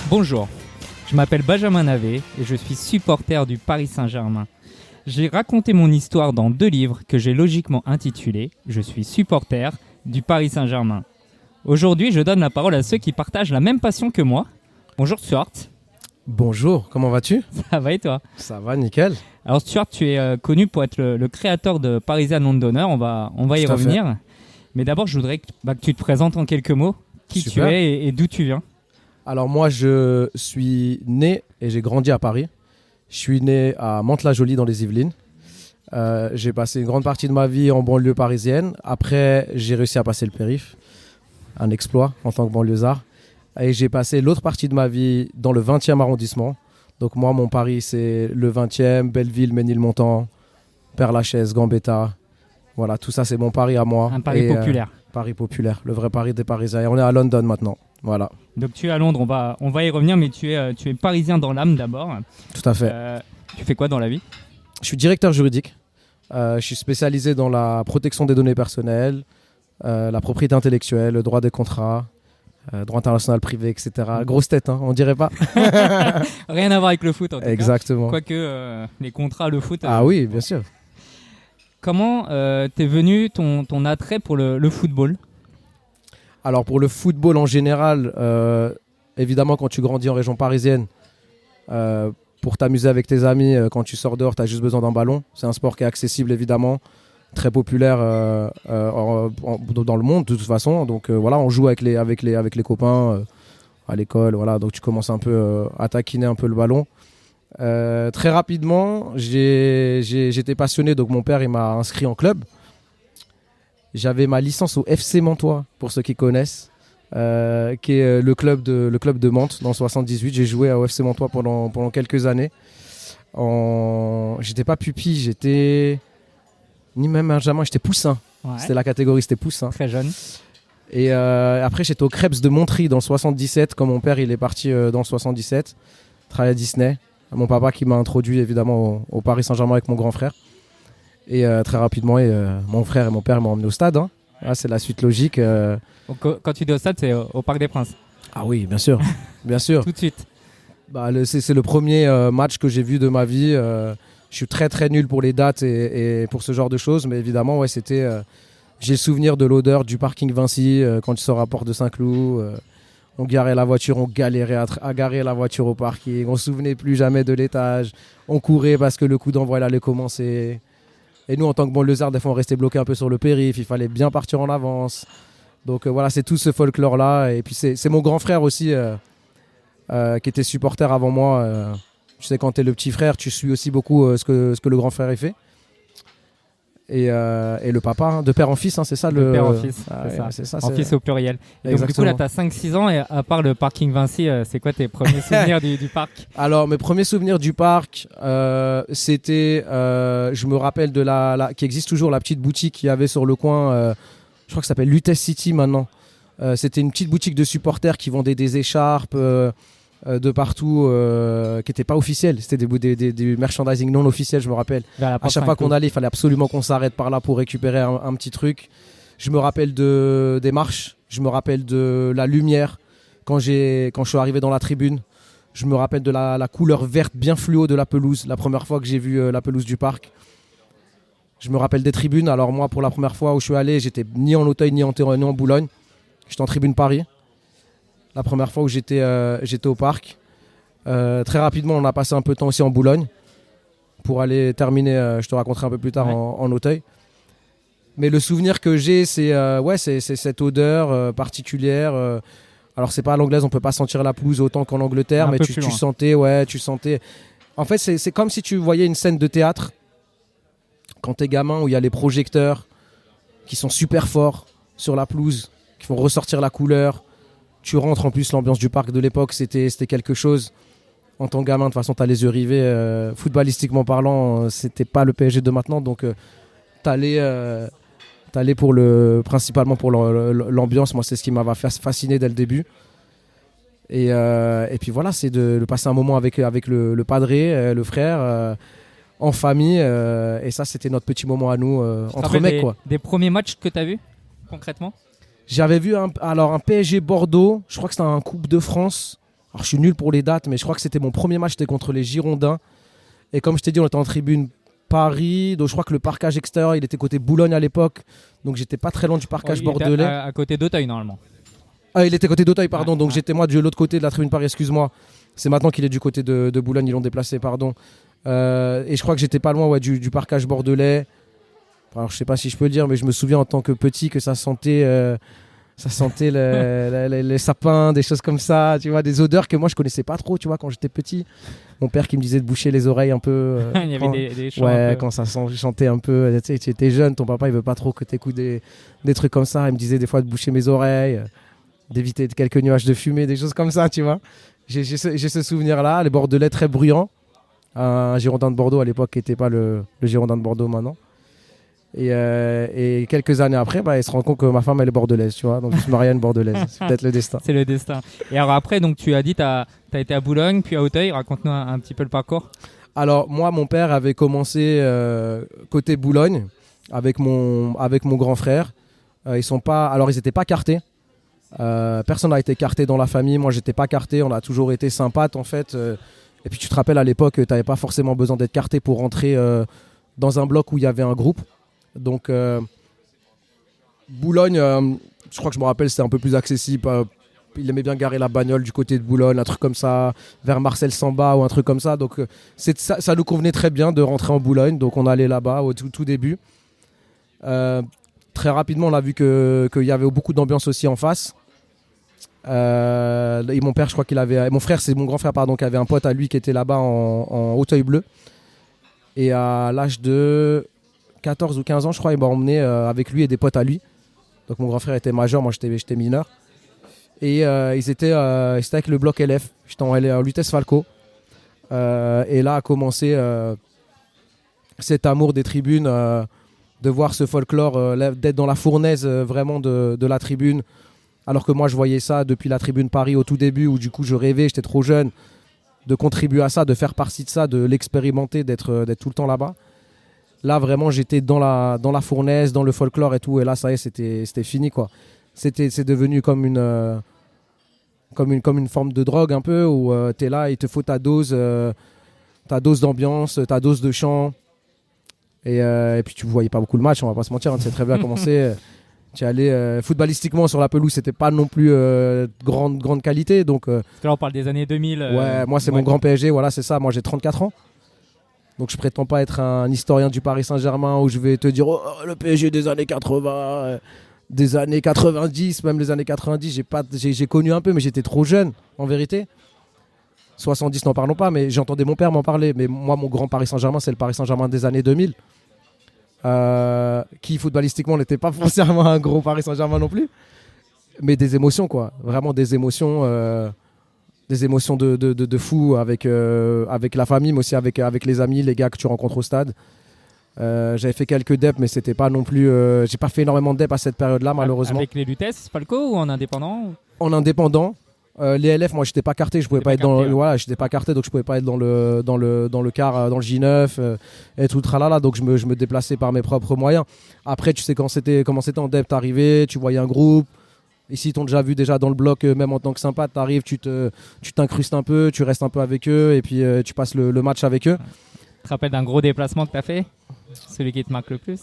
Bonjour, je m'appelle Benjamin Navet et je suis supporter du Paris Saint-Germain. J'ai raconté mon histoire dans 2 livres que j'ai logiquement intitulés « Je suis supporter du Paris Saint-Germain ». Aujourd'hui, je donne la parole à ceux qui partagent la même passion que moi. Bonjour Stuart. Bonjour, comment vas-tu ? Ça va et toi ? Ça va, nickel. Alors Stuart, tu es connu pour être le créateur de Parisien Nom de Donneur, on va y Tout à revenir. fait. Mais d'abord, je voudrais que tu te présentes en quelques mots, qui Super. tu es et d'où tu viens. Alors moi, je suis né et j'ai grandi à Paris. Je suis né à Mantes-la-Jolie dans les Yvelines. J'ai passé une grande partie de ma vie en banlieue parisienne. Après, j'ai réussi à passer le périph', un exploit en tant que banlieusard. Et j'ai passé l'autre partie de ma vie dans le 20e arrondissement. Donc moi, mon Paris, c'est le 20e, Belleville, Ménilmontant, Père-Lachaise, Gambetta. Voilà, tout ça, c'est mon Paris à moi. Un Paris populaire. Paris populaire, le vrai Paris des Parisiens. Et on est à London maintenant. Voilà, Donc tu es à Londres, on va y revenir, mais tu es parisien dans l'âme d'abord. tout à fait. Tu fais quoi dans la vie ? Je suis directeur juridique. Je suis spécialisé dans la protection des données personnelles, la propriété intellectuelle, le droit des contrats, droit international privé, etc. Grosse tête, hein, on dirait pas. Rien à voir avec le foot en tout Exactement. cas. Quoique les contrats, le foot. Ah oui, bien sûr. Comment t'es venu ton attrait pour le football ? Alors pour le football en général, évidemment quand tu grandis en région parisienne, pour t'amuser avec tes amis, quand tu sors dehors, tu as juste besoin d'un ballon. C'est un sport qui est accessible évidemment, très populaire dans le monde de toute façon. Donc voilà, on joue avec les copains à l'école. Voilà, donc tu commences un peu à taquiner un peu le ballon. Très rapidement, j'étais passionné, donc mon père il m'a inscrit en club. J'avais ma licence au FC Mantois, pour ceux qui connaissent, qui est le club de Mantes dans le 78. J'ai joué au FC Mantois pendant quelques années. J'étais pas pupille, j'étais ni même Benjamin, j'étais poussin. Ouais. C'était la catégorie, c'était poussin. Très jeune. Et après, j'étais au Krebs de Montry dans le 77, quand mon père il est parti dans le 77, travailler à Disney. Mon papa qui m'a introduit évidemment au Paris Saint-Germain avec mon grand frère. Et très rapidement, mon frère et mon père m'ont emmené au stade. Hein. Ah, c'est la suite logique. Donc, quand tu dis au stade, c'est au Parc des Princes. Ah oui, bien sûr. Bien sûr. Tout de suite. Bah, c'est le premier match que j'ai vu de ma vie. Je suis très très nul pour les dates et pour ce genre de choses. Mais évidemment, ouais, c'était. J'ai le souvenir de l'odeur du parking Vinci quand tu sors à Porte de Saint-Cloud. On garait la voiture, on galérait à garer la voiture au parking. On ne se souvenait plus jamais de l'étage. On courait parce que le coup d'envoi il allait commencer. Et nous, en tant que banlieusards, des fois, on restait bloqué un peu sur le périph'. Il fallait bien partir en avance. Donc voilà, c'est tout ce folklore-là. Et puis c'est mon grand frère aussi qui était supporter avant moi. Tu sais, quand tu es le petit frère, tu suis aussi beaucoup ce que le grand frère a fait. Et le papa, hein, de père en fils, hein, c'est ça De père en fils, c'est ça. En fils au pluriel. Et donc du coup, là, tu as 5-6 ans et à part le parking Vinci, c'est quoi tes premiers souvenirs du parc ? Alors, mes premiers souvenirs du parc, c'était, je me rappelle qui existe toujours, la petite boutique qu'il y avait sur le coin, je crois que ça s'appelle Lutèce City maintenant. C'était une petite boutique de supporters qui vendait des écharpes de partout, qui n'étaient pas officielles. C'était des merchandising non officiels, je me rappelle. À chaque fois qu'on allait, il fallait absolument qu'on s'arrête par là pour récupérer un petit truc. Je me rappelle des marches, je me rappelle de la lumière quand je suis arrivé dans la tribune. Je me rappelle de la couleur verte bien fluo de la pelouse, la première fois que j'ai vu la pelouse du parc. Je me rappelle des tribunes. Alors moi, pour la première fois où je suis allé, j'étais ni en Auteuil ni en Boulogne. J'étais en tribune Paris. La première fois où j'étais au parc. Très rapidement, on a passé un peu de temps aussi en Boulogne pour aller terminer, je te raconterai un peu plus tard, ouais. en Auteuil. Mais le souvenir que j'ai, c'est cette odeur particulière. Alors, c'est pas à l'anglaise, on peut pas sentir la pelouse autant qu'en Angleterre, mais tu sentais. En fait, c'est comme si tu voyais une scène de théâtre quand t'es gamin, où il y a les projecteurs qui sont super forts sur la pelouse, qui font ressortir la couleur. Tu rentres, en plus, l'ambiance du parc de l'époque, c'était quelque chose. En tant que gamin, de toute façon, tu as les yeux rivés. Footballistiquement parlant, c'était pas le PSG de maintenant. Donc, t'allais principalement pour l'ambiance. Moi, c'est ce qui m'avait fasciné dès le début. Et puis voilà, c'est de passer un moment avec le padré, le frère, en famille. Et ça, c'était notre petit moment à nous, entre mecs. Des premiers matchs que tu as vus, concrètement ? J'avais vu un PSG Bordeaux, je crois que c'était un Coupe de France. Alors, je suis nul pour les dates, mais je crois que c'était mon premier match, c'était contre les Girondins. Et comme je t'ai dit, on était en tribune Paris. Donc, je crois que le parquage extérieur, il était côté Boulogne à l'époque. Donc, j'étais pas très loin du parquage bordelais. À côté d'Auteuil, normalement. Ah, il était côté d'Auteuil, pardon. Donc, j'étais moi de l'autre côté de la tribune Paris, excuse-moi. C'est maintenant qu'il est du côté de Boulogne, ils l'ont déplacé, pardon. Et je crois que j'étais pas loin du parquage bordelais. Alors, je sais pas si je peux le dire, mais je me souviens en tant que petit que ça sentait les sapins, des choses comme ça, tu vois, des odeurs que moi je connaissais pas trop, tu vois, quand j'étais petit. Mon père qui me disait de boucher les oreilles un peu. Il y avait des chants. Ouais, quand ça chantait un peu. Tu sais, tu étais jeune, ton papa il veut pas trop que tu écoutes des trucs comme ça. Il me disait des fois de boucher mes oreilles, d'éviter quelques nuages de fumée, des choses comme ça, tu vois. J'ai ce souvenir-là, les Bordelais très bruyants. Un Girondin de Bordeaux à l'époque qui n'était pas le Girondin de Bordeaux maintenant. Et quelques années après, il se rend compte que ma femme elle est bordelaise, tu vois, donc je suis marié à une bordelaise. C'est peut-être le destin. C'est le destin. Et alors après, donc tu as dit, tu as été à Boulogne, puis à Auteuil. Raconte-nous un petit peu le parcours. Alors moi, mon père avait commencé côté Boulogne avec mon grand frère. Ils n'étaient pas cartés. Personne n'a été carté dans la famille. Moi, j'étais pas carté. On a toujours été sympathes en fait. Et puis tu te rappelles à l'époque, tu n'avais pas forcément besoin d'être carté pour rentrer dans un bloc où il y avait un groupe. Donc Boulogne, je crois que je me rappelle, c'était un peu plus accessible. Il aimait bien garer la bagnole du côté de Boulogne, un truc comme ça, vers Marcel Samba ou un truc comme ça. Donc ça nous convenait très bien de rentrer en Boulogne. Donc on allait là-bas au tout début. Très rapidement, on a vu qu'il y avait beaucoup d'ambiance aussi en face. Et mon père, je crois qu'il avait... mon grand frère, pardon, qui avait un pote à lui qui était là-bas en Auteuil bleu. Et à l'âge de 14 ou 15 ans, je crois, il m'a emmené avec lui et des potes à lui. Donc mon grand frère était majeur, moi j'étais mineur. Et ils étaient avec le bloc LF. J'étais en Lutèce Falco. Et là a commencé cet amour des tribunes, de voir ce folklore, d'être dans la fournaise vraiment de la tribune. Alors que moi je voyais ça depuis la tribune Paris au tout début, où du coup je rêvais, j'étais trop jeune, de contribuer à ça, de faire partie de ça, de l'expérimenter, d'être tout le temps là-bas. Là, vraiment, j'étais dans la fournaise, dans le folklore et tout. Et là, ça y est, c'était fini, quoi. C'est devenu comme une forme de drogue, un peu, où tu es là, il te faut ta dose d'ambiance, ta dose de chant. Et puis, tu ne voyais pas beaucoup le match, on va pas se mentir. Tu sais très bien comment c'est. Tu es allé footballistiquement sur la pelouse, c'était pas non plus grande qualité. Donc, parce que là, on parle des années 2000. Ouais, moi, c'est mon grand PSG, voilà, c'est ça. Moi, j'ai 34 ans. Donc je prétends pas être un historien du Paris Saint-Germain où je vais te dire le PSG des années 80, des années 90, même les années 90, j'ai connu un peu, mais j'étais trop jeune en vérité. 70, n'en parlons pas, mais j'entendais mon père m'en parler. Mais moi, mon grand Paris Saint-Germain, c'est le Paris Saint-Germain des années 2000, qui footballistiquement n'était pas forcément un gros Paris Saint-Germain non plus, mais des émotions, quoi, vraiment des émotions. Des émotions de fou avec la famille, mais aussi avec les amis, les gars que tu rencontres au stade. J'avais fait quelques deps, mais c'était pas non plus... j'ai pas fait énormément de deps à cette période-là, malheureusement. Avec les Lutèce Falco ou en indépendant? En indépendant. Les LF, moi, j'étais pas carté, je pouvais pas être dans... Voilà, j'étais pas carté, donc je pouvais pas être dans le car, dans le J9 et tout le tralala, donc je me déplaçais par mes propres moyens. Après, tu sais comment c'était en dep, t'arrivais, tu voyais un groupe. Ici, ils t'ont déjà vu dans le bloc, même en tant que sympa, tu arrives, tu t'incrustes un peu, tu restes un peu avec eux et puis tu passes le match avec eux. Tu te rappelles d'un gros déplacement que tu as fait? Celui qui te marque le plus?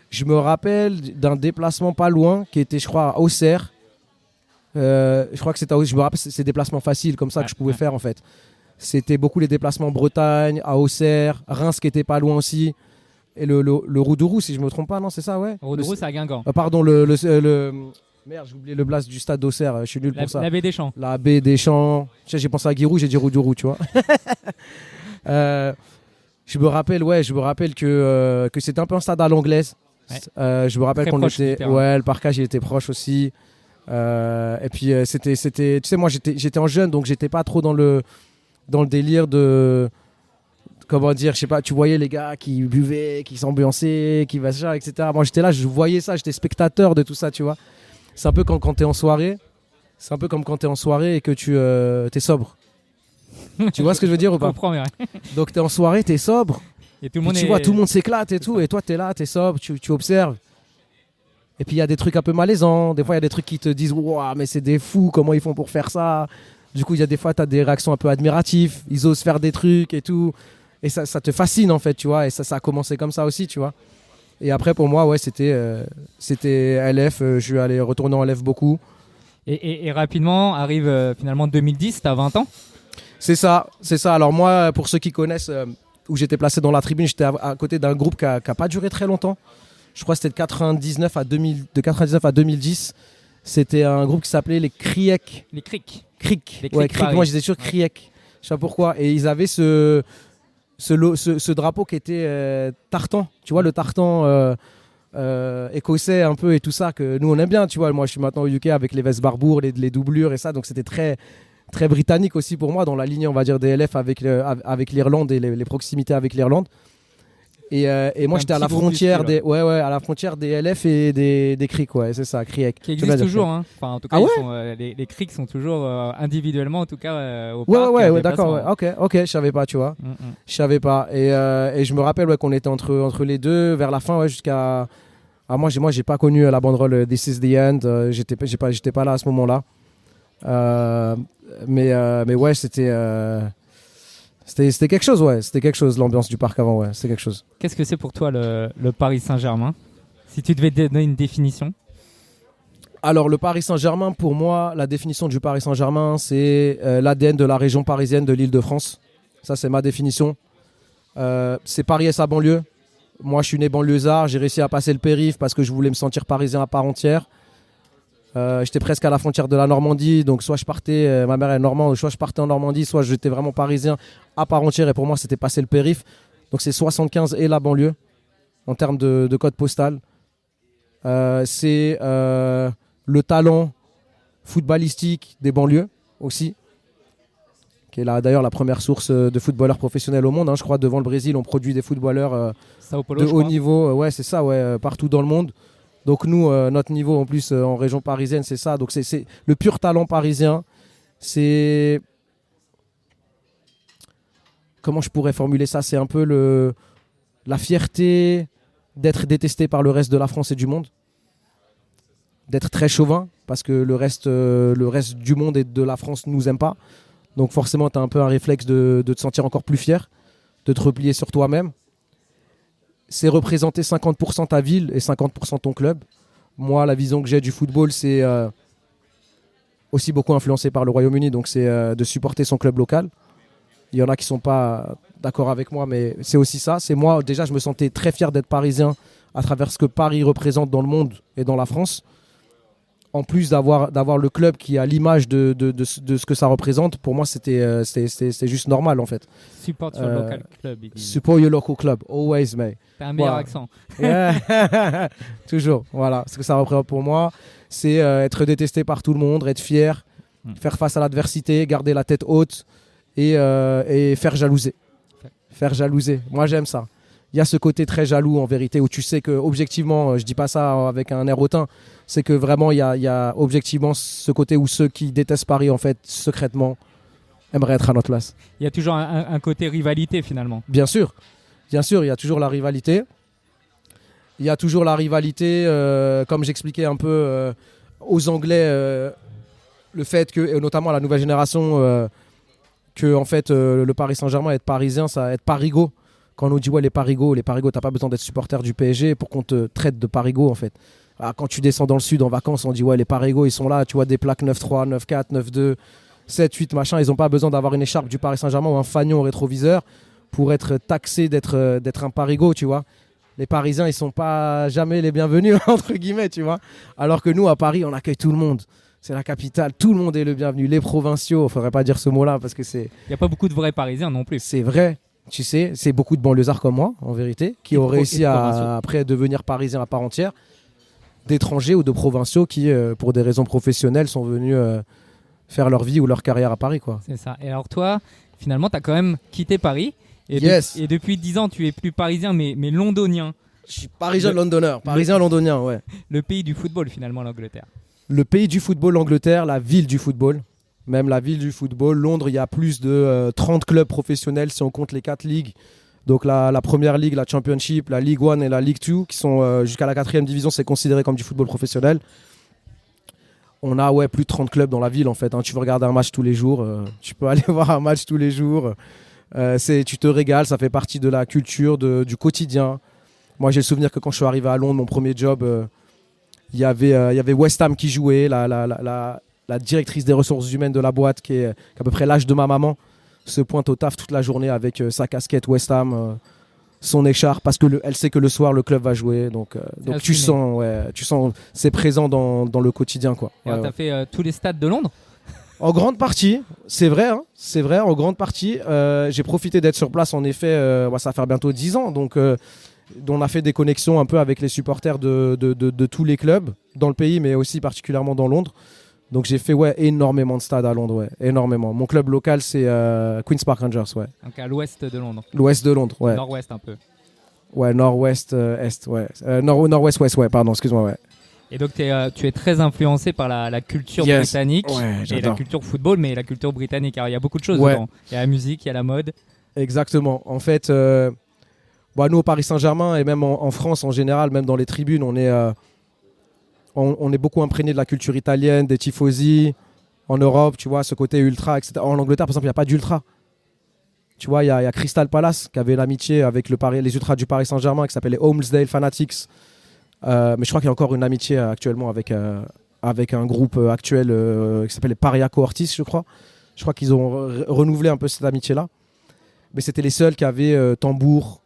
Je me rappelle d'un déplacement pas loin qui était, je crois, à Auxerre. Je crois que c'était je me rappelle ces déplacements faciles comme ça que je pouvais faire en fait. C'était beaucoup les déplacements en Bretagne, à Auxerre, Reims qui était pas loin aussi. Et le Roudourou, si je me trompe pas, non, c'est ça, ouais. Roudourou, c'est à Guingamp. Pardon, merde, j'ai oublié le blast du stade d'Auxerre, je suis nul pour ça. La baie des Champs. La baie des Champs. J'ai pensé à Giroud, j'ai dit Roudourou, tu vois. Je me rappelle que c'était un peu un stade à l'anglaise. Ouais. Je me rappelle qu'on était... Ouais, le parquage, il était proche aussi. Et puis, c'était... Tu sais, moi, j'étais en jeune, donc j'étais pas trop dans le délire de... Comment dire, je sais pas, tu voyais les gars qui buvaient, qui s'ambiançaient, qui vachaient, etc. Moi, j'étais là, je voyais ça, j'étais spectateur de tout ça, tu vois. C'est un peu comme quand t'es en soirée. C'est un peu comme quand t'es en soirée et que tu t'es sobre. Tu vois ce que je veux dire ou pas? Je comprends, ouais. Donc t'es en soirée, t'es sobre. Et tout le monde tu vois, tout le monde s'éclate et tout. Et toi, t'es là, t'es sobre, tu observes. Et puis il y a des trucs un peu malaisants. Des fois, il y a des trucs qui te disent, waouh, mais c'est des fous, comment ils font pour faire ça? Du coup, il y a des fois, tu as des réactions un peu admiratives. Ils osent faire des trucs et tout. Et ça te fascine, en fait, tu vois. Et ça a commencé comme ça aussi, tu vois. Et après, pour moi, ouais, c'était LF. Je suis allé retourner en LF beaucoup. Et rapidement, arrive finalement 2010, tu as 20 ans. C'est ça. Alors moi, pour ceux qui connaissent, où j'étais placé dans la tribune, j'étais à côté d'un groupe qui n'a pas duré très longtemps. Je crois que c'était de 99 à 2010. C'était un groupe qui s'appelait les Criec. Les Cric. Cric. Ouais, Cric. Moi, je disais toujours Criec. Je sais pas pourquoi. Et ils avaient ce drapeau qui était tartan. Tu vois, le tartan écossais un peu et tout ça, que nous, on aime bien. Tu vois, moi, je suis maintenant au UK avec les vestes barbours, les doublures et ça. Donc, c'était très, très britannique aussi pour moi, dans la lignée, on va dire, des LF avec l'Irlande et les proximités avec l'Irlande. Et moi, j'étais à la frontière à la frontière des LF et des Crics, ouais, c'est ça, Criec. Qui existe toujours, hein. Enfin, en tout cas, les Crics sont toujours individuellement, en tout cas, au parc. Ouais, d'accord, ouais. Ok, je savais pas, tu vois. Je savais pas. Et je me rappelle qu'on était entre les deux, vers la fin, ouais, jusqu'à. Ah, moi, j'ai pas connu la banderole This is the End. J'étais pas là à ce moment-là. Mais ouais, c'était quelque chose, ouais. C'était quelque chose, l'ambiance du parc avant, ouais. C'était quelque chose. Qu'est-ce que c'est pour toi le Paris Saint-Germain? Si tu devais donner une définition. Alors, le Paris Saint-Germain, pour moi, la définition du Paris Saint-Germain, c'est l'ADN de la région parisienne de l'Île-de-France. Ça, c'est ma définition. C'est Paris et sa banlieue. Moi, je suis né banlieusard. J'ai réussi à passer le périph' parce que je voulais me sentir parisien à part entière. J'étais presque à la frontière de la Normandie, donc soit je partais, ma mère est normande, soit je partais en Normandie, soit j'étais vraiment parisien à part entière, et pour moi c'était passer le périph'. Donc c'est 75 et la banlieue en termes de code postal. C'est le talent footballistique des banlieues aussi, qui est là d'ailleurs la première source de footballeurs professionnels au monde, hein. Je crois devant le Brésil on produit des footballeurs de haut niveau, ouais c'est ça, ouais, partout dans le monde. Donc nous, notre niveau en plus en région parisienne, c'est ça. Donc c'est le pur talent parisien. C'est... Comment je pourrais formuler ça? C'est un peu la fierté d'être détesté par le reste de la France et du monde. D'être très chauvin, parce que le reste du monde et de la France ne nous aime pas. Donc forcément, tu as un peu un réflexe de te sentir encore plus fier, de te replier sur toi-même. C'est représenter 50% ta ville et 50% ton club. Moi, la vision que j'ai du football, c'est aussi beaucoup influencé par le Royaume-Uni, donc c'est de supporter son club local. Il y en a qui ne sont pas d'accord avec moi, mais c'est aussi ça. C'est moi, déjà, je me sentais très fier d'être parisien à travers ce que Paris représente dans le monde et dans la France. En plus d'avoir le club qui a l'image de ce que ça représente, pour moi, c'était juste normal, en fait. Support your local club. Support your local club, always, mate. T'as un meilleur accent. Yeah. Toujours, voilà. Ce que ça représente pour moi, c'est être détesté par tout le monde, être fier, faire face à l'adversité, garder la tête haute et faire jalouser. Faire jalouser. Moi, j'aime ça. Il y a ce côté très jaloux en vérité où tu sais que objectivement, je dis pas ça avec un air hautain, c'est que vraiment il y a objectivement ce côté où ceux qui détestent Paris en fait secrètement aimeraient être à notre place. Il y a toujours un côté rivalité finalement. Bien sûr, il y a toujours la rivalité. Il y a toujours la rivalité, comme j'expliquais un peu aux Anglais, le fait que, et notamment à la nouvelle génération, que en fait le Paris Saint-Germain, être parisien, ça être parigo. Quand on nous dit ouais les parigots, t'as pas besoin d'être supporter du PSG pour qu'on te traite de parigo en fait. Alors, quand tu descends dans le sud en vacances, on dit ouais les parigots ils sont là, tu vois des plaques 9-3, 9-4, 9-2, 7-8 machin, ils ont pas besoin d'avoir une écharpe du Paris Saint-Germain ou un fanion au rétroviseur pour être taxé d'être un parigot, tu vois. Les Parisiens ils sont pas jamais les bienvenus entre guillemets, tu vois. Alors que nous à Paris on accueille tout le monde. C'est la capitale, tout le monde est le bienvenu. Les provinciaux, faudrait pas dire ce mot-là parce que c'est... Il y a pas beaucoup de vrais Parisiens non plus. C'est vrai. Tu sais, c'est beaucoup de banlieusards comme moi, en vérité, qui ont réussi à après devenir parisiens à part entière, d'étrangers ou de provinciaux qui, pour des raisons professionnelles, sont venus faire leur vie ou leur carrière à Paris, quoi. C'est ça. Et alors toi, finalement, tu as quand même quitté Paris. Et, et depuis 10 ans, tu es plus parisien, mais londonien. Je suis parisien-londonneur, parisien-londonien, ouais. Le pays du football, finalement, l'Angleterre. Le pays du football, l'Angleterre, la ville du football. Même la ville du football. Londres, il y a plus de 30 clubs professionnels si on compte les 4 ligues. Donc la première ligue, la Championship, la League 1 et la League 2, qui sont jusqu'à la 4e division, c'est considéré comme du football professionnel. On a plus de 30 clubs dans la ville en fait. Tu veux regarder un match tous les jours, tu peux aller voir un match tous les jours. Tu te régales, ça fait partie de la culture, du quotidien. Moi j'ai le souvenir que quand je suis arrivé à Londres, mon premier job, il y avait West Ham qui jouait, la directrice des ressources humaines de la boîte qui est à peu près l'âge de ma maman, se pointe au taf toute la journée avec sa casquette West Ham, son écharpe, parce qu'elle sait que le soir le club va jouer. Donc tu sens c'est présent dans le quotidien, quoi. Tu as fait tous les stades de Londres? En grande partie, c'est vrai, en grande partie. J'ai profité d'être sur place, en effet, ça va faire bientôt 10 ans. Donc on a fait des connexions un peu avec les supporters de tous les clubs dans le pays, mais aussi particulièrement dans Londres. Donc j'ai fait énormément de stades à Londres, énormément. Mon club local, c'est Queen's Park Rangers, Donc à l'ouest de Londres. L'ouest de Londres, Nord-ouest un peu. Nord-ouest, est, nord-ouest, ouest, pardon, excuse-moi, Et donc tu es très influencé par la culture britannique et la culture football, mais la culture britannique. Alors il y a beaucoup de choses dedans. Il y a la musique, il y a la mode. Exactement. En fait, nous au Paris Saint-Germain et même en France en général, même dans les tribunes, on est beaucoup imprégné de la culture italienne, des tifosi. En Europe, tu vois, ce côté ultra, etc. En Angleterre, par exemple, il n'y a pas d'ultra. Tu vois, il y a Crystal Palace qui avait l'amitié avec les ultras du Paris Saint-Germain qui s'appelle les Holmesdale Fanatics. Mais je crois qu'il y a encore une amitié actuellement avec un groupe actuel qui s'appelle les Paria Cohortis, je crois. Je crois qu'ils ont renouvelé un peu cette amitié-là. Mais c'était les seuls qui avaient tambour,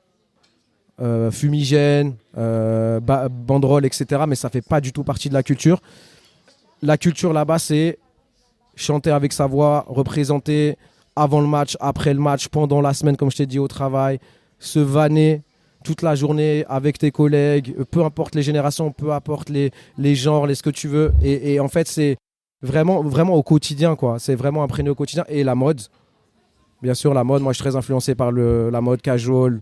fumigène, banderole, etc. Mais ça fait pas du tout partie de la culture. La culture là-bas, c'est chanter avec sa voix, représenter avant le match, après le match, pendant la semaine, comme je t'ai dit, au travail, se vanner toute la journée avec tes collègues, peu importe les générations, peu importe les genres, ce que tu veux. Et en fait, c'est vraiment, vraiment au quotidien, quoi. C'est vraiment imprégné au quotidien. Et la mode, bien sûr, la mode. Moi, je suis très influencé par la mode casual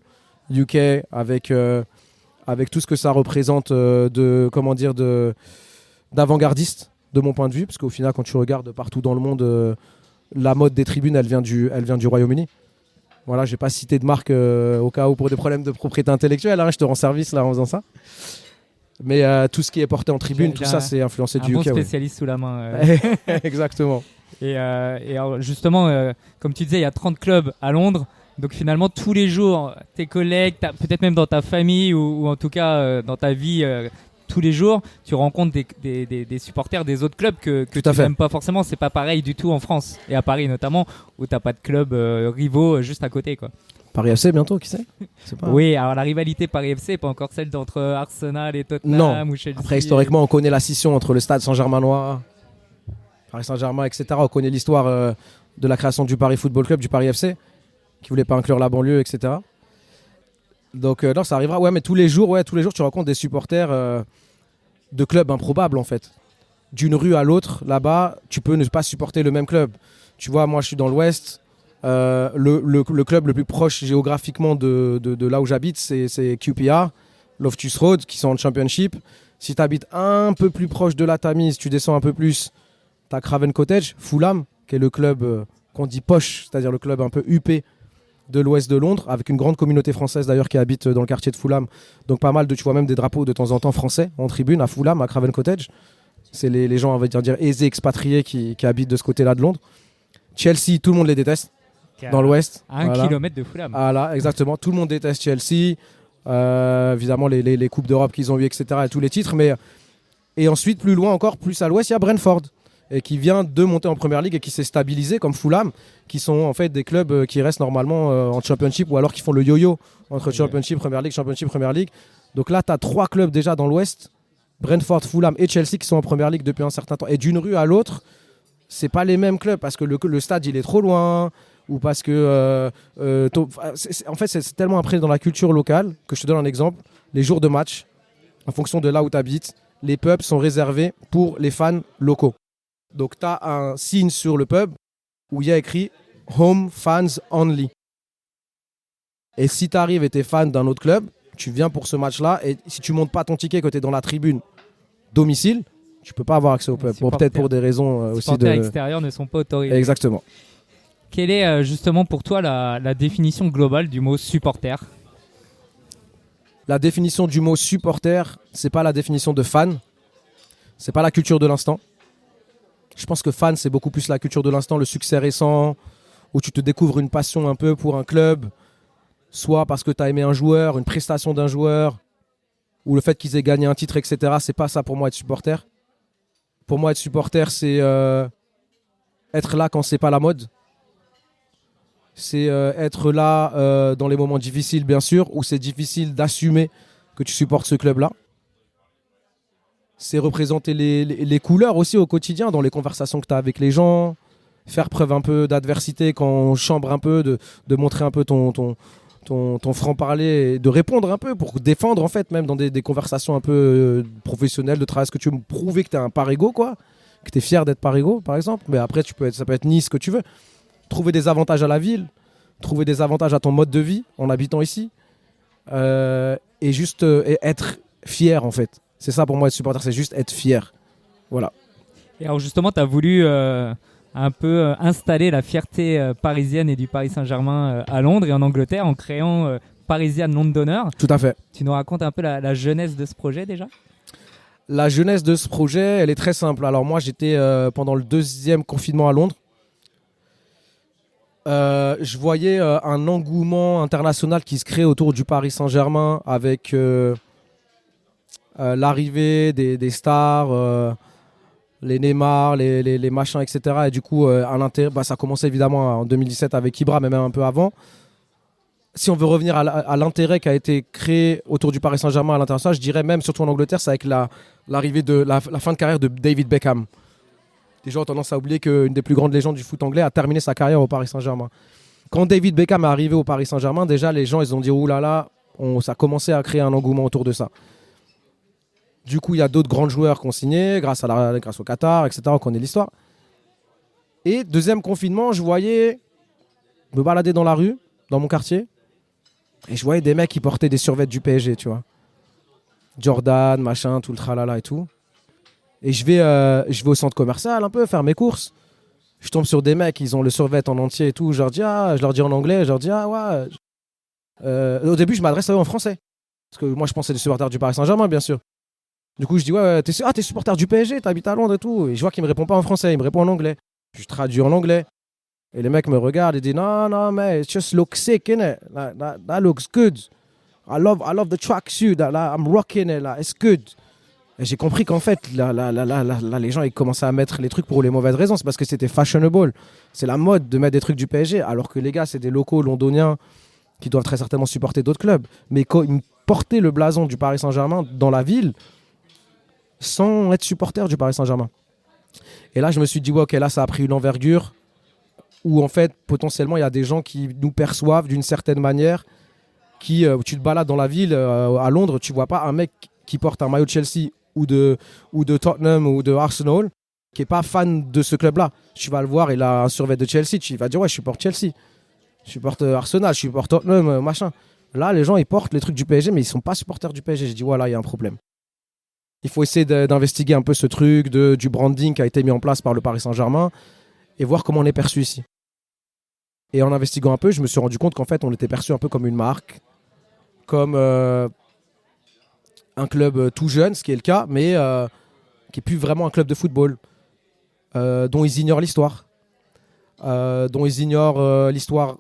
UK avec tout ce que ça représente d'avant-gardiste de mon point de vue, parce qu'au final quand tu regardes partout dans le monde, la mode des tribunes elle vient du Royaume-Uni. Voilà, je vais pas citer de marque au cas où pour des problèmes de propriété intellectuelle, je te rends service là en faisant ça. Mais tout ce qui est porté en tribune, tout ça c'est influencé du UK. Un bon spécialiste sous la main. Exactement. Et alors justement, comme tu disais, il y a 30 clubs à Londres. Donc finalement, tous les jours, tes collègues, peut-être même dans ta famille ou en tout cas dans ta vie, tous les jours, tu rencontres des supporters des autres clubs que tu n'aimes pas forcément. C'est pas pareil du tout en France et à Paris notamment, où tu n'as pas de clubs rivaux juste à côté, quoi. Paris FC bientôt, qui sait? Oui, alors la rivalité Paris FC n'est pas encore celle d'entre Arsenal et Tottenham ou Chelsea. Après, historiquement, on connaît la scission entre le stade Saint-Germainois, Paris Saint-Germain, etc. On connaît l'histoire de la création du Paris Football Club, du Paris FC, qui voulait pas inclure la banlieue, etc. Donc non, ça arrivera. Mais tous les jours, tu rencontres des supporters de clubs improbables en fait. D'une rue à l'autre, là-bas, tu peux ne pas supporter le même club. Tu vois, moi, je suis dans l'Ouest. Le club le plus proche géographiquement de là où j'habite, c'est QPR, Loftus Road, qui sont en Championship. Si tu habites un peu plus proche de la Tamise, tu descends un peu plus, tu as Craven Cottage, Fulham, qui est le club qu'on dit poche, c'est-à-dire le club un peu huppé de l'ouest de Londres, avec une grande communauté française d'ailleurs qui habite dans le quartier de Fulham. Donc pas mal tu vois même des drapeaux de temps en temps français en tribune à Fulham, à Craven Cottage. C'est les gens, on va dire aisés, expatriés qui habitent de ce côté-là de Londres. Chelsea, tout le monde les déteste dans l'ouest. À 1 kilomètre de Fulham. Voilà, exactement. Tout le monde déteste Chelsea. Évidemment, les Coupes d'Europe qu'ils ont eues, etc. Et tous les titres. Et ensuite, plus loin encore, plus à l'ouest, il y a Brentford. Et qui vient de monter en Première Ligue et qui s'est stabilisé comme Fulham, qui sont en fait des clubs qui restent normalement en Championship ou alors qui font le yo-yo entre Championship, Première Ligue, Championship, Première Ligue. Donc là, tu as 3 clubs déjà dans l'Ouest, Brentford, Fulham et Chelsea qui sont en Première Ligue depuis un certain temps. Et d'une rue à l'autre, c'est pas les mêmes clubs parce que le stade il est trop loin ou parce que en fait c'est tellement imprégné dans la culture locale que je te donne un exemple. Les jours de match, en fonction de là où tu habites, les pubs sont réservés pour les fans locaux. Donc tu as un signe sur le pub où il y a écrit Home Fans Only. Et si tu arrives et tu es fan d'un autre club, tu viens pour ce match-là et si tu montes pas ton ticket que tu es dans la tribune domicile, tu peux pas avoir accès au pub. Bon, peut-être pour des raisons aussi de... Les extérieurs ne sont pas autorisés. Exactement. Quelle est justement pour toi la définition globale du mot supporter ? La définition du mot supporter, c'est pas la définition de fan, c'est pas la culture de l'instant. Je pense que fan, c'est beaucoup plus la culture de l'instant, le succès récent, où tu te découvres une passion un peu pour un club, soit parce que tu as aimé un joueur, une prestation d'un joueur, ou le fait qu'ils aient gagné un titre, etc. C'est pas ça pour moi être supporter. Pour moi, être supporter, c'est être là quand c'est pas la mode. C'est être là dans les moments difficiles, bien sûr, où c'est difficile d'assumer que tu supportes ce club-là. C'est représenter les couleurs aussi au quotidien, dans les conversations que tu as avec les gens, faire preuve un peu d'adversité quand on chambre un peu, de montrer un peu ton franc-parler, et de répondre un peu pour défendre, en fait, même dans des conversations un peu professionnelles, de travail. Est-ce que tu veux me prouver que tu es un parigo, quoi, que tu es fier d'être parigo, par exemple. Mais après, ça peut être Nice, ce que tu veux. Trouver des avantages à la ville, trouver des avantages à ton mode de vie en habitant ici, et juste être fier, en fait. C'est ça pour moi être supporter, c'est juste être fier. Voilà. Et alors justement, tu as voulu un peu installer la fierté parisienne et du Paris Saint-Germain à Londres et en Angleterre en créant Parisian Londoner. Tout à fait. Tu nous racontes un peu la genèse de ce projet déjà ? La genèse de ce projet, elle est très simple. Alors moi, j'étais pendant le 2e confinement à Londres. Je voyais un engouement international qui se crée autour du Paris Saint-Germain avec l'arrivée des stars, les Neymar, les machins, etc. Et du coup, ça a commencé évidemment en 2017 avec Ibra, mais même un peu avant. Si on veut revenir à l'intérêt qui a été créé autour du Paris Saint-Germain à l'international, je dirais même, surtout en Angleterre, c'est avec l'arrivée de la fin de carrière de David Beckham. Les gens ont tendance à oublier qu'une des plus grandes légendes du foot anglais a terminé sa carrière au Paris Saint-Germain. Quand David Beckham est arrivé au Paris Saint-Germain, déjà les gens ils ont dit ouh là là, ça a commencé à créer un engouement autour de ça. Du coup, il y a d'autres grands joueurs qui ont signé grâce au Qatar, etc. On connaît l'histoire. Et 2e confinement, je voyais me balader dans la rue, dans mon quartier, et je voyais des mecs qui portaient des survêtements du PSG, tu vois. Jordan, machin, tout le tralala et tout. Et je vais au centre commercial un peu faire mes courses. Je tombe sur des mecs, ils ont le survêt en entier et tout. Je leur dis en anglais, je leur dis ouais. Au début, je m'adresse à eux en français. Parce que moi, je pensais des supporters du Paris Saint-Germain, bien sûr. Du coup, je dis ouais, t'es supporter du PSG, t'habites à Londres et tout. Et je vois qu'il me répond pas en français, il me répond en anglais. Je traduis en anglais. Et les mecs me regardent et disent non, mais it just looks sick, innit? That looks good. I love the tracksuit. I'm rocking it. It's good. Et j'ai compris qu'en fait, les gens ils commençaient à mettre les trucs pour les mauvaises raisons. C'est parce que c'était fashionable. C'est la mode de mettre des trucs du PSG. Alors que les gars, c'est des locaux londoniens qui doivent très certainement supporter d'autres clubs. Mais quand ils portaient le blason du Paris Saint-Germain dans la ville, sans être supporter du Paris Saint-Germain. Et là, je me suis dit, ouais, ok, là, ça a pris une envergure où, en fait, potentiellement, il y a des gens qui nous perçoivent d'une certaine manière, tu te balades dans la ville, à Londres, tu vois pas un mec qui porte un maillot de Chelsea ou de Tottenham ou de Arsenal, qui n'est pas fan de ce club-là. Tu vas le voir, il a un survêt de Chelsea, tu vas dire, ouais, je supporte Chelsea, je supporte Arsenal, je supporte Tottenham, machin. Là, les gens, ils portent les trucs du PSG, mais ils ne sont pas supporters du PSG. Je dis, voilà, il y a un problème. Il faut essayer d'investiguer un peu ce truc du branding qui a été mis en place par le Paris Saint-Germain et voir comment on est perçu ici. Et en investiguant un peu, je me suis rendu compte qu'en fait, on était perçu un peu comme une marque, comme un club tout jeune, ce qui est le cas, mais qui n'est plus vraiment un club de football, dont ils ignorent l'histoire, dont ils ignorent l'histoire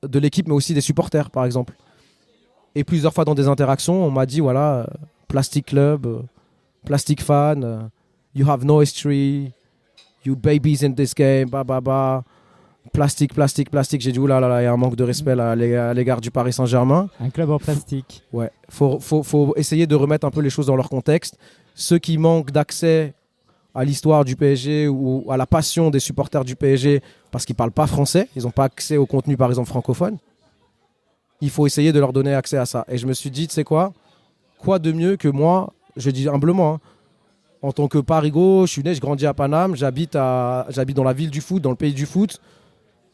de l'équipe, mais aussi des supporters, par exemple. Et plusieurs fois dans des interactions, on m'a dit, voilà... Plastic Club, Plastic Fan, you have no history, you babies in this game, plastique. J'ai dit, oulala, il y a un manque de respect à l'égard du Paris Saint-Germain. Un club en plastique. Ouais, faut essayer de remettre un peu les choses dans leur contexte. Ceux qui manquent d'accès à l'histoire du PSG ou à la passion des supporters du PSG parce qu'ils ne parlent pas français, ils n'ont pas accès au contenu, par exemple, francophone, il faut essayer de leur donner accès à ça. Et je me suis dit, tu sais quoi de mieux que moi, je dis humblement, hein, en tant que parigo, je suis né, je grandis à Paname, j'habite dans la ville du foot, dans le pays du foot,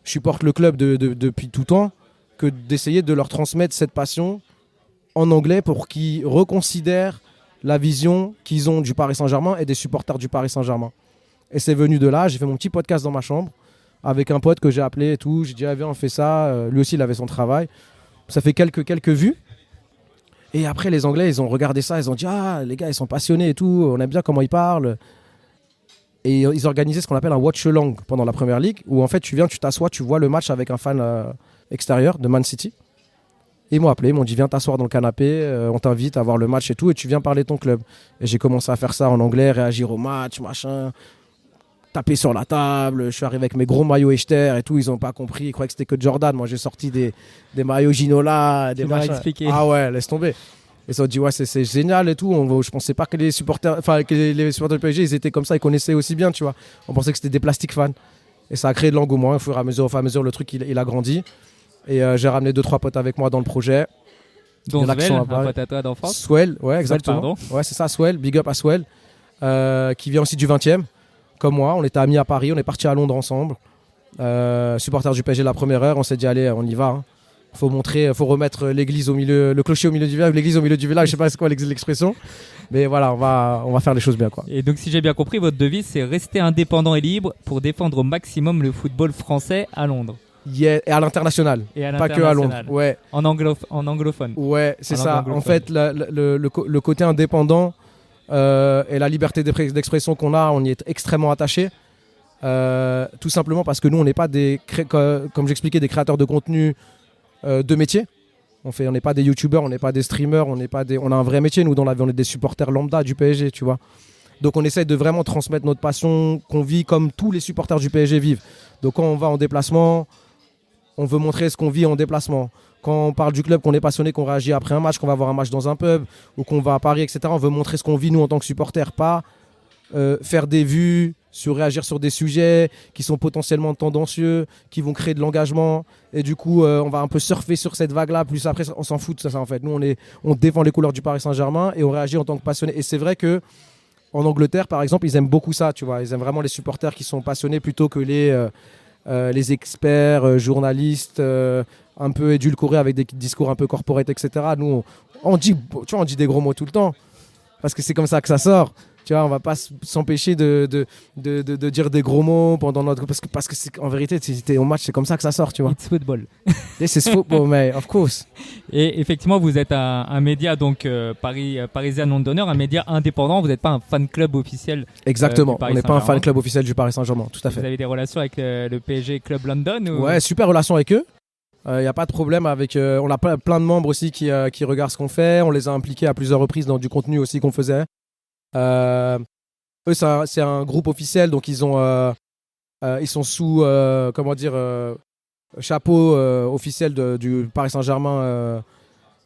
je supporte le club depuis tout temps, que d'essayer de leur transmettre cette passion en anglais pour qu'ils reconsidèrent la vision qu'ils ont du Paris Saint-Germain et des supporters du Paris Saint-Germain. Et c'est venu de là, j'ai fait mon petit podcast dans ma chambre, avec un pote que j'ai appelé et tout, j'ai dit, ah, viens, on fait ça, lui aussi il avait son travail, ça fait quelques vues. Et après, les Anglais, ils ont regardé ça, ils ont dit « Ah, les gars, ils sont passionnés et tout, on aime bien comment ils parlent. » Et ils organisaient ce qu'on appelle un watch-along pendant la première ligue, où en fait tu viens, tu t'assois, tu vois le match avec un fan extérieur de Man City. Et ils m'ont appelé, ils m'ont dit viens t'asseoir dans le canapé, on t'invite à voir le match et tout, et tu viens parler de ton club. Et j'ai commencé à faire ça en anglais, réagir au match, machin, taper sur la table. Je suis arrivé avec mes gros maillots Echter et tout, ils n'ont pas compris, ils croyaient que c'était que Jordan. Moi j'ai sorti des maillots Ginola, des machins. Ah ouais, laisse tomber. Et ça ont dit ouais c'est génial et tout. Je pensais pas que les supporters, les supporters du PSG ils étaient comme ça, ils connaissaient aussi bien, tu vois. On pensait que c'était des plastiques fans. Et ça a créé de l'engouement. Au fur et à mesure, le truc il a grandi. Et j'ai ramené 2-3 potes avec moi dans le projet. Dont Swell, un pote à toi d'enfance. Swell, ouais exactement. Ouais c'est ça, Swell, big up à Swell, qui vient aussi du 20e, comme moi. On était amis à Paris, on est partis à Londres ensemble. Supporter du PSG la première heure, on s'est dit allez on y va. Hein. Faut remettre l'église au milieu, le clocher au milieu du village, l'église au milieu du village, je sais pas c'est quoi l'expression, mais voilà, on va faire les choses bien quoi. Et donc si j'ai bien compris, votre devise c'est rester indépendant et libre pour défendre au maximum le football français à Londres. Yeah, et à l'international, pas que à Londres. Ouais. En anglophone. Ouais, c'est ça. En fait, le côté indépendant et la liberté d'expression qu'on a, on y est extrêmement attaché. Tout simplement parce que nous, on n'est pas comme j'expliquais, des créateurs de contenu de métier. On n'est pas des youtubeurs, on n'est pas des streamers, on a un vrai métier. Nous, dans la vie, on est des supporters lambda du PSG, tu vois. Donc, on essaie de vraiment transmettre notre passion qu'on vit comme tous les supporters du PSG vivent. Donc, quand on va en déplacement, on veut montrer ce qu'on vit en déplacement. Quand on parle du club, qu'on est passionné, qu'on réagit après un match, qu'on va voir un match dans un pub ou qu'on va à Paris, etc., on veut montrer ce qu'on vit, nous, en tant que supporters, pas faire des vues, réagir sur des sujets qui sont potentiellement tendancieux, qui vont créer de l'engagement. Et du coup, on va un peu surfer sur cette vague-là. Plus après, on s'en fout de ça, en fait. Nous, on défend les couleurs du Paris Saint-Germain et on réagit en tant que passionnés. Et c'est vrai que en Angleterre, par exemple, ils aiment beaucoup ça, tu vois. Ils aiment vraiment les supporters qui sont passionnés plutôt que les experts, journalistes, un peu édulcorés avec des discours un peu corporate, etc. Nous, on dit des gros mots tout le temps parce que c'est comme ça que ça sort. Tu vois, on va pas s'empêcher de dire des gros mots pendant notre... Parce que en vérité, t'es au match, c'est comme ça que ça sort, tu vois. It's football. This is football, mate, of course. Et effectivement, vous êtes un média, donc parisien londonner, un média indépendant. Vous n'êtes pas un fan club officiel. Exactement, on n'est pas un fan club officiel du Paris Saint-Germain, tout à fait. Vous avez des relations avec le PSG Club London ou... Ouais, super relation avec eux. Il n'y a pas de problème avec... on a plein de membres aussi qui regardent ce qu'on fait. On les a impliqués à plusieurs reprises dans du contenu aussi qu'on faisait. Eux, c'est un groupe officiel, donc ils sont sous chapeau officiel du Paris Saint-Germain.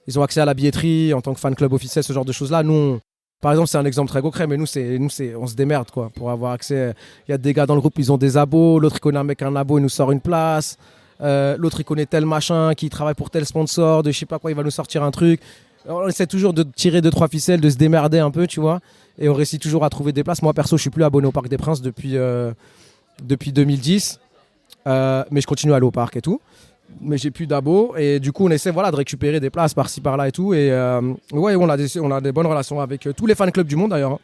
Ils ont accès à la billetterie en tant que fan club officiel, ce genre de choses-là. Nous, par exemple, c'est un exemple très concret, mais nous, on se démerde quoi, pour avoir accès. Il y a des gars dans le groupe, ils ont des abos. L'autre, il connaît un mec un abo, il nous sort une place. L'autre, il connaît tel machin qui travaille pour tel sponsor, de je sais pas quoi, il va nous sortir un truc. On essaie toujours de tirer 2-3 ficelles, de se démerder un peu, tu vois. Et on réussit toujours à trouver des places. Moi, perso, je suis plus abonné au Parc des Princes depuis 2010. Mais je continue à aller au parc et tout. Mais j'ai plus d'abos. Et du coup, on essaie de récupérer des places par-ci, par-là et tout. Et ouais, on a des bonnes relations avec tous les fan clubs du monde, d'ailleurs. Hein.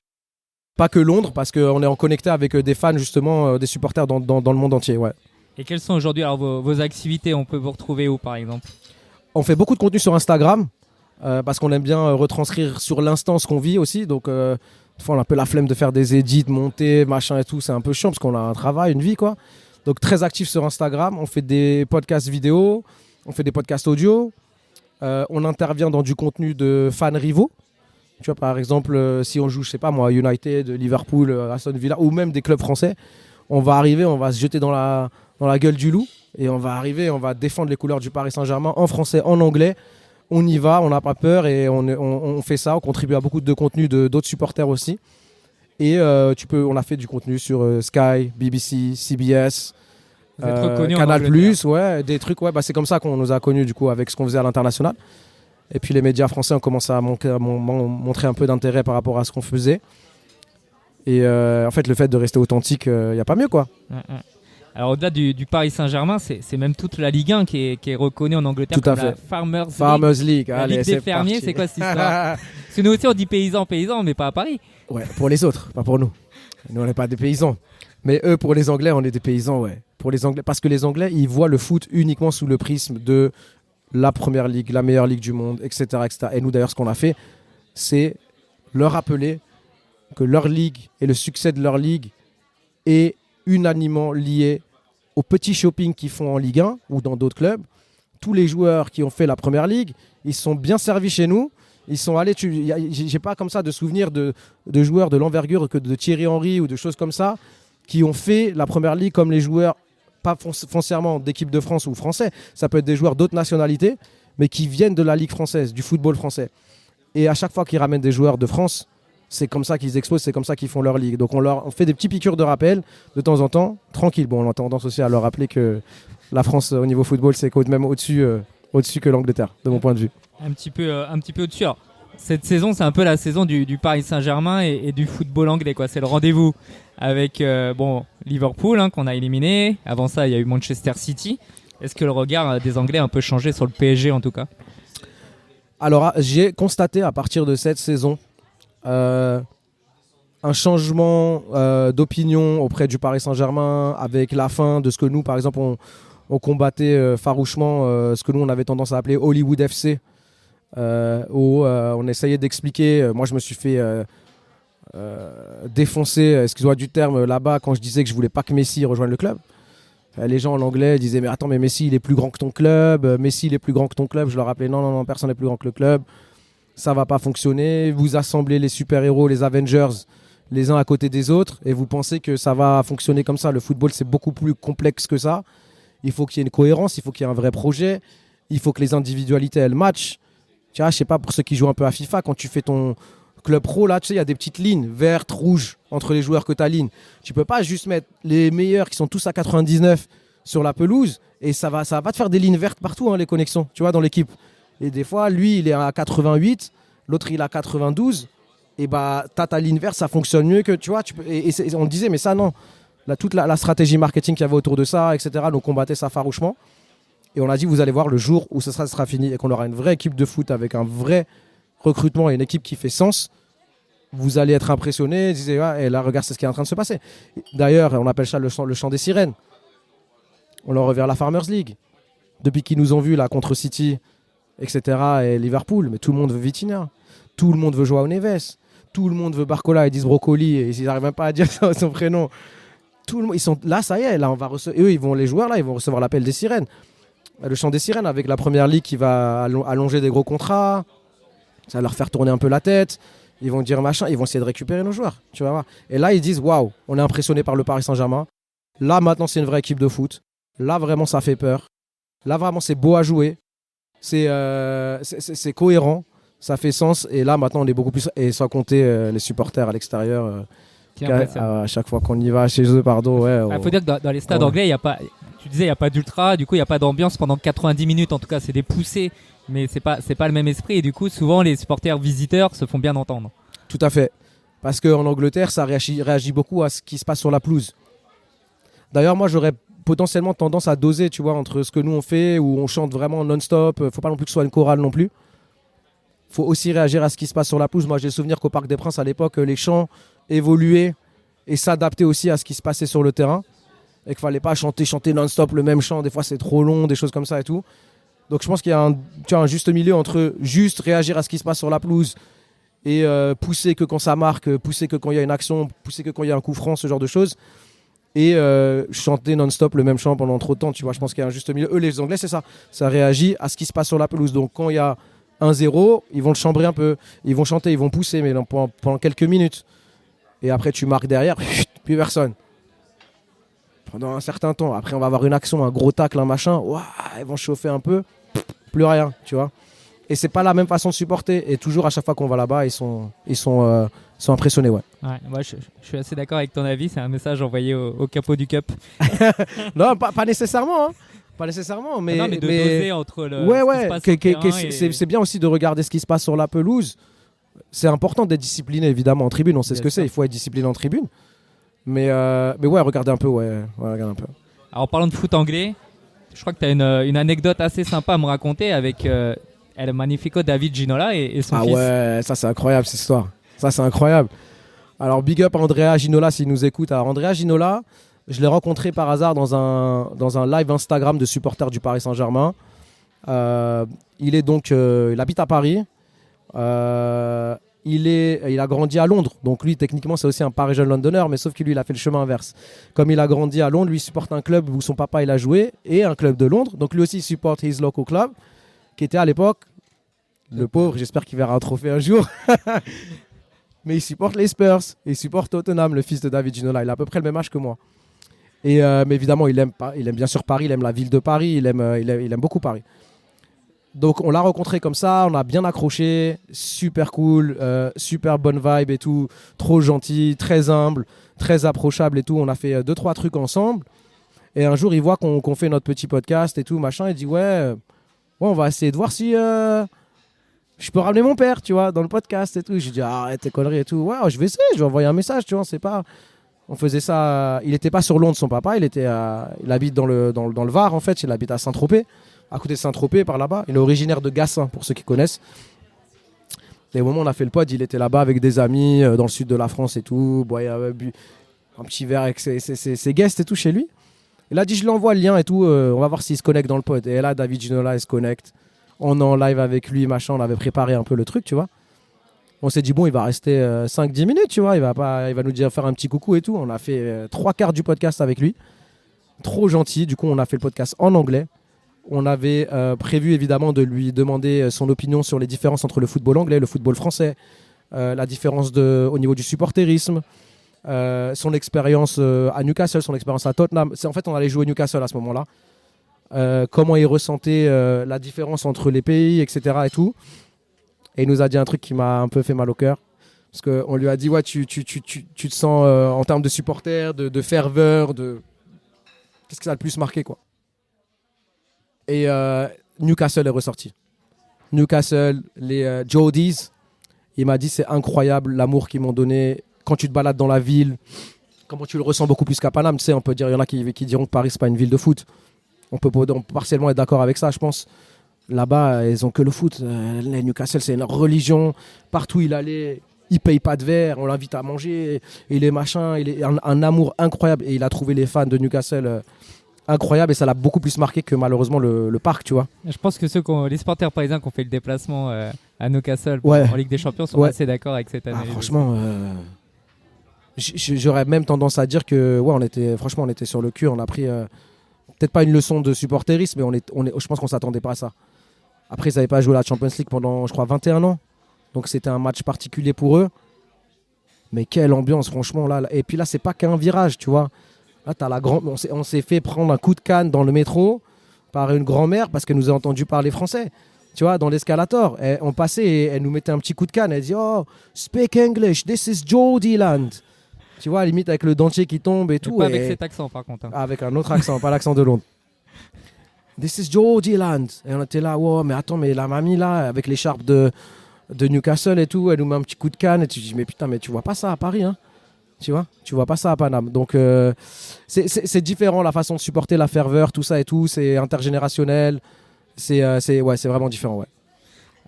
Pas que Londres, parce qu'on est en connecté avec des fans, justement, des supporters dans le monde entier, ouais. Et quelles sont aujourd'hui vos activités? On peut vous retrouver où, par exemple? On fait beaucoup de contenu sur Instagram. Parce qu'on aime bien retranscrire sur l'instant ce qu'on vit aussi. Donc, des fois, on a un peu la flemme de faire des edits, monter, machin et tout. C'est un peu chiant parce qu'on a un travail, une vie, quoi. Donc, très actif sur Instagram. On fait des podcasts vidéo, on fait des podcasts audio. On intervient dans du contenu de fans rivaux. Tu vois, par exemple, si on joue, je sais pas moi, United, Liverpool, Aston Villa ou même des clubs français, on va arriver, on va se jeter dans la gueule du loup et on va défendre les couleurs du Paris Saint-Germain en français, en anglais. On y va, on n'a pas peur et on fait ça. On contribue à beaucoup de contenu d'autres supporters aussi. Et on a fait du contenu sur Sky, BBC, CBS, Canal+, ouais, des trucs. Ouais, bah, c'est comme ça qu'on nous a connus du coup avec ce qu'on faisait à l'international. Et puis les médias français ont commencé à montrer un peu d'intérêt par rapport à ce qu'on faisait. Et en fait, le fait de rester authentique, il n'y a pas mieux quoi. Alors au-delà du Paris Saint-Germain, c'est même toute la Ligue 1 qui est reconnue en Angleterre comme la Farmers League. La Allez, Ligue des fermiers, c'est quoi cette histoire? Parce que nous aussi on dit paysans, mais pas à Paris. Ouais, pour les autres, pas pour nous. Nous on n'est pas des paysans. Mais eux, pour les Anglais, on est des paysans, ouais. Pour les Anglais, parce que les Anglais, ils voient le foot uniquement sous le prisme de la première ligue, la meilleure ligue du monde, etc., etc. Et nous d'ailleurs, ce qu'on a fait, c'est leur rappeler que leur ligue et le succès de leur ligue est unanimement lié au petit shopping qu'ils font en Ligue 1 ou dans d'autres clubs. Tous les joueurs qui ont fait la Première Ligue, ils sont bien servis chez nous. Ils sont allés. J'ai pas comme ça de souvenirs de joueurs de l'envergure que de Thierry Henry ou de choses comme ça qui ont fait la Première Ligue comme les joueurs, pas foncièrement d'équipe de France ou français. Ça peut être des joueurs d'autres nationalités, mais qui viennent de la Ligue française, du football français. Et à chaque fois qu'ils ramènent des joueurs de France, c'est comme ça qu'ils explosent, c'est comme ça qu'ils font leur ligue. Donc on fait des petits piqûres de rappel de temps en temps, tranquille. Bon, on a tendance aussi à leur rappeler que la France au niveau football, c'est même au-dessus que l'Angleterre, de mon point de vue. Un petit peu au-dessus. Alors, cette saison, c'est un peu la saison du Paris Saint-Germain et du football anglais, quoi. C'est le rendez-vous avec Liverpool qu'on a éliminé. Avant ça, il y a eu Manchester City. Est-ce que le regard des Anglais a un peu changé sur le PSG en tout cas ? Alors, j'ai constaté à partir de cette saison un changement d'opinion auprès du Paris Saint-Germain avec la fin de ce que nous, par exemple, on combattait farouchement, ce que nous, on avait tendance à appeler Hollywood FC, où on essayait d'expliquer. Moi, je me suis fait défoncer, excuse-moi du terme, là-bas, quand je disais que je voulais pas que Messi rejoigne le club. Les gens en anglais disaient mais attends, mais Messi il est plus grand que ton club, Messi il est plus grand que ton club. Je leur rappelais non, personne n'est plus grand que le club, ça va pas fonctionner. Vous assemblez les super-héros, les Avengers les uns à côté des autres et vous pensez que ça va fonctionner comme ça. Le football c'est beaucoup plus complexe que ça. Il faut qu'il y ait une cohérence, il faut qu'il y ait un vrai projet, il faut que les individualités elles matchent. Tu vois, je sais pas, pour ceux qui jouent un peu à FIFA, quand tu fais ton club pro, là, tu sais, il y a des petites lignes vertes, rouges entre les joueurs que tu alignes. Tu peux pas juste mettre les meilleurs qui sont tous à 99 sur la pelouse et ça va pas te faire des lignes vertes partout, les connexions, tu vois, dans l'équipe. Et des fois, lui, il est à 88, l'autre, il est à 92. Et bah, t'as ta ligne verte, ça fonctionne mieux que, tu vois. On disait, mais ça, non. Toute la stratégie marketing qu'il y avait autour de ça, etc., nous combattait ça farouchement. Et on a dit, vous allez voir le jour où ce sera fini et qu'on aura une vraie équipe de foot avec un vrai recrutement et une équipe qui fait sens, vous allez être impressionnés. Et là, regarde, c'est ce qui est en train de se passer. D'ailleurs, on appelle ça le chant des sirènes. On leur revient la Farmers League. Depuis qu'ils nous ont vus là contre City, etc., et Liverpool, mais tout le monde veut Vitinha. Tout le monde veut Joao Neves. Tout le monde veut Barcola et Edis Brocoli. Et ils n'arrivent même pas à dire son prénom. Tout le monde, ils sont là, ça y est. Là, on va eux, les joueurs là, ils vont recevoir l'appel des sirènes. Le chant des sirènes avec la Première Ligue qui va allonger des gros contrats. Ça va leur faire tourner un peu la tête. Ils vont dire machin, ils vont essayer de récupérer nos joueurs. Tu vas voir. Et là, ils disent waouh, on est impressionné par le Paris Saint-Germain. Là, maintenant, c'est une vraie équipe de foot. Là, vraiment, ça fait peur. Là, vraiment, c'est beau à jouer. C'est cohérent. Ça fait sens. Et là, maintenant, on est beaucoup plus. Et sans compter les supporters à l'extérieur. À chaque fois qu'on y va chez eux, pardon. Il faut dire que dans les stades anglais, il n'y a pas. Tu disais, il n'y a pas d'ultra. Du coup, il n'y a pas d'ambiance pendant 90 minutes. En tout cas, c'est des poussées. Mais c'est pas le même esprit. Et du coup, souvent, les supporters visiteurs se font bien entendre. Tout à fait. Parce qu'en Angleterre, ça réagit beaucoup à ce qui se passe sur la pelouse. D'ailleurs, moi, j'aurais potentiellement tendance à doser, tu vois, entre ce que nous on fait, où on chante vraiment non-stop. Faut pas non plus que ce soit une chorale non plus. Faut aussi réagir à ce qui se passe sur la pelouse. Moi, j'ai le souvenir qu'au Parc des Princes, à l'époque, les chants évoluaient et s'adaptaient aussi à ce qui se passait sur le terrain. Et qu'il fallait pas chanter non-stop le même chant. Des fois, c'est trop long, des choses comme ça et tout. Donc, je pense qu'il y a un juste milieu entre juste réagir à ce qui se passe sur la pelouse et pousser que quand ça marque, pousser que quand il y a une action, pousser que quand il y a un coup franc, ce genre de choses. Et chanter non-stop le même chant pendant trop de temps. Tu vois, je pense qu'il y a un juste milieu. Eux, les Anglais, c'est ça. Ça réagit à ce qui se passe sur la pelouse. Donc, quand il y a 1-0, ils vont le chambrer un peu. Ils vont chanter, ils vont pousser, mais pendant quelques minutes. Et après, tu marques derrière, plus personne. Pendant un certain temps. Après, on va avoir une action, un gros tacle, un machin. Ouah, ils vont chauffer un peu. Plus rien, tu vois. Et c'est pas la même façon de supporter. Et toujours, à chaque fois qu'on va là-bas, ils sont impressionnés, ouais. Moi, je suis assez d'accord avec ton avis. C'est un message envoyé au capot du Cup. Non, pas nécessairement, hein. Pas nécessairement, mais doser entre le. C'est bien aussi de regarder ce qui se passe sur la pelouse. C'est important d'être discipliné, évidemment, en tribune. On sait ce que c'est. Il faut être discipliné en tribune. Mais ouais, regardez un peu, regardez un peu. Alors, en parlant de foot anglais, je crois que tu as une anecdote assez sympa à me raconter avec El Magnifico David Ginola et son fils. Ah ouais, ça c'est incroyable cette histoire. Ça c'est incroyable. Alors, big up à Andrea Ginola s'il nous écoute. Alors, Andrea Ginola, je l'ai rencontré par hasard dans un live Instagram de supporters du Paris Saint-Germain. Il habite à Paris. il a grandi à Londres. Donc lui, techniquement, c'est aussi un Parisien Londonner, mais sauf que lui, il a fait le chemin inverse. Comme il a grandi à Londres, lui, il supporte un club où son papa, il a joué, et un club de Londres. Donc lui aussi, il supporte his local club, qui était à l'époque, le pauvre, j'espère qu'il verra un trophée un jour. Mais il supporte les Spurs, il supporte Tottenham, le fils de David Ginola. Il a à peu près le même âge que moi. Mais évidemment, il aime bien sûr Paris, il aime la ville de Paris, il aime beaucoup Paris. Donc on l'a rencontré comme ça, on a bien accroché, super cool, super bonne vibe et tout, trop gentil, très humble, très approchable et tout. On a fait 2-3 trucs ensemble. Et un jour, il voit qu'on fait notre petit podcast et tout, machin. Il dit ouais, on va essayer de voir si je peux ramener mon père, tu vois, dans le podcast et tout. J'ai dit arrête tes conneries et tout. Ouais, je vais essayer, je vais envoyer un message, tu vois, c'est pas... On faisait ça, il n'était pas sur Londres, son papa, il habite dans le Var en fait, il habite à Saint-Tropez. À côté de Saint-Tropez, par là-bas. Il est originaire de Gassin, pour ceux qui connaissent. Et au moment où on a fait le pod, il était là-bas avec des amis dans le sud de la France et tout. Bon, il a bu un petit verre avec ses guests et tout chez lui. Il a dit, je lui envoie le lien et tout. On va voir s'il se connecte dans le pod. Et là, David Ginola, il se connecte. On est en live avec lui, machin. On avait préparé un peu le truc, tu vois. On s'est dit, bon, il va rester 5-10 minutes, tu vois. Il va nous dire faire un petit coucou et tout. On a fait 3/4 du podcast avec lui. Trop gentil. Du coup, on a fait le podcast en anglais. On avait prévu évidemment de lui demander son opinion sur les différences entre le football anglais et le football français, la différence au niveau du supporterisme, son expérience à Newcastle, son expérience à Tottenham. En fait, on allait jouer Newcastle à ce moment-là. Comment il ressentait la différence entre les pays, etc. Et tout. Et il nous a dit un truc qui m'a un peu fait mal au cœur. Parce qu'on lui a dit, ouais, tu te sens en termes de supporters, de ferveur, qu'est-ce que ça a le plus marqué, quoi. Et Newcastle est ressorti. Newcastle, les Geordies, il m'a dit c'est incroyable l'amour qu'ils m'ont donné. Quand tu te balades dans la ville, comment tu le ressens beaucoup plus qu'à Paname. Tu sais, on peut dire, il y en a qui diront que Paris, c'est pas une ville de foot. On peut partiellement être d'accord avec ça, je pense. Là-bas, ils ont que le foot. Newcastle, c'est une religion. Partout où il allait, il paye pas de verre. On l'invite à manger. Il est machin. Il est un amour incroyable. Et il a trouvé les fans de Newcastle incroyable, et ça l'a beaucoup plus marqué que malheureusement le parc, tu vois. Je pense que les supporters parisiens qui ont fait le déplacement à Newcastle en Ligue des Champions sont assez d'accord avec cette année. Franchement, j'aurais même tendance à dire que on était sur le cul. On a pris peut-être pas une leçon de supporterisme, mais je pense qu'on s'attendait pas à ça. Après, ils n'avaient pas joué la Champions League pendant, je crois, 21 ans. Donc c'était un match particulier pour eux. Mais quelle ambiance, franchement. Là. Et puis là, c'est pas qu'un virage, tu vois. Là, on s'est fait prendre un coup de canne dans le métro par une grand-mère parce qu'elle nous a entendu parler français. Tu vois, dans l'escalator. On passait et elle nous mettait un petit coup de canne. Elle dit, oh, speak English, this is Geordieland. Tu vois, limite avec le dentier qui tombe et tout. Pas avec cet accent, par contre. Hein. Avec un autre accent, pas l'accent de Londres. This is Geordieland. Et on était là, wow, mais attends, mais la mamie là, avec l'écharpe de Newcastle et tout, elle nous met un petit coup de canne. Et tu dis, mais putain, mais tu vois pas ça à Paris, hein. Tu vois pas ça à Paname. Donc c'est différent la façon de supporter, la ferveur, tout ça et tout. C'est intergénérationnel. C'est vraiment différent. Ouais.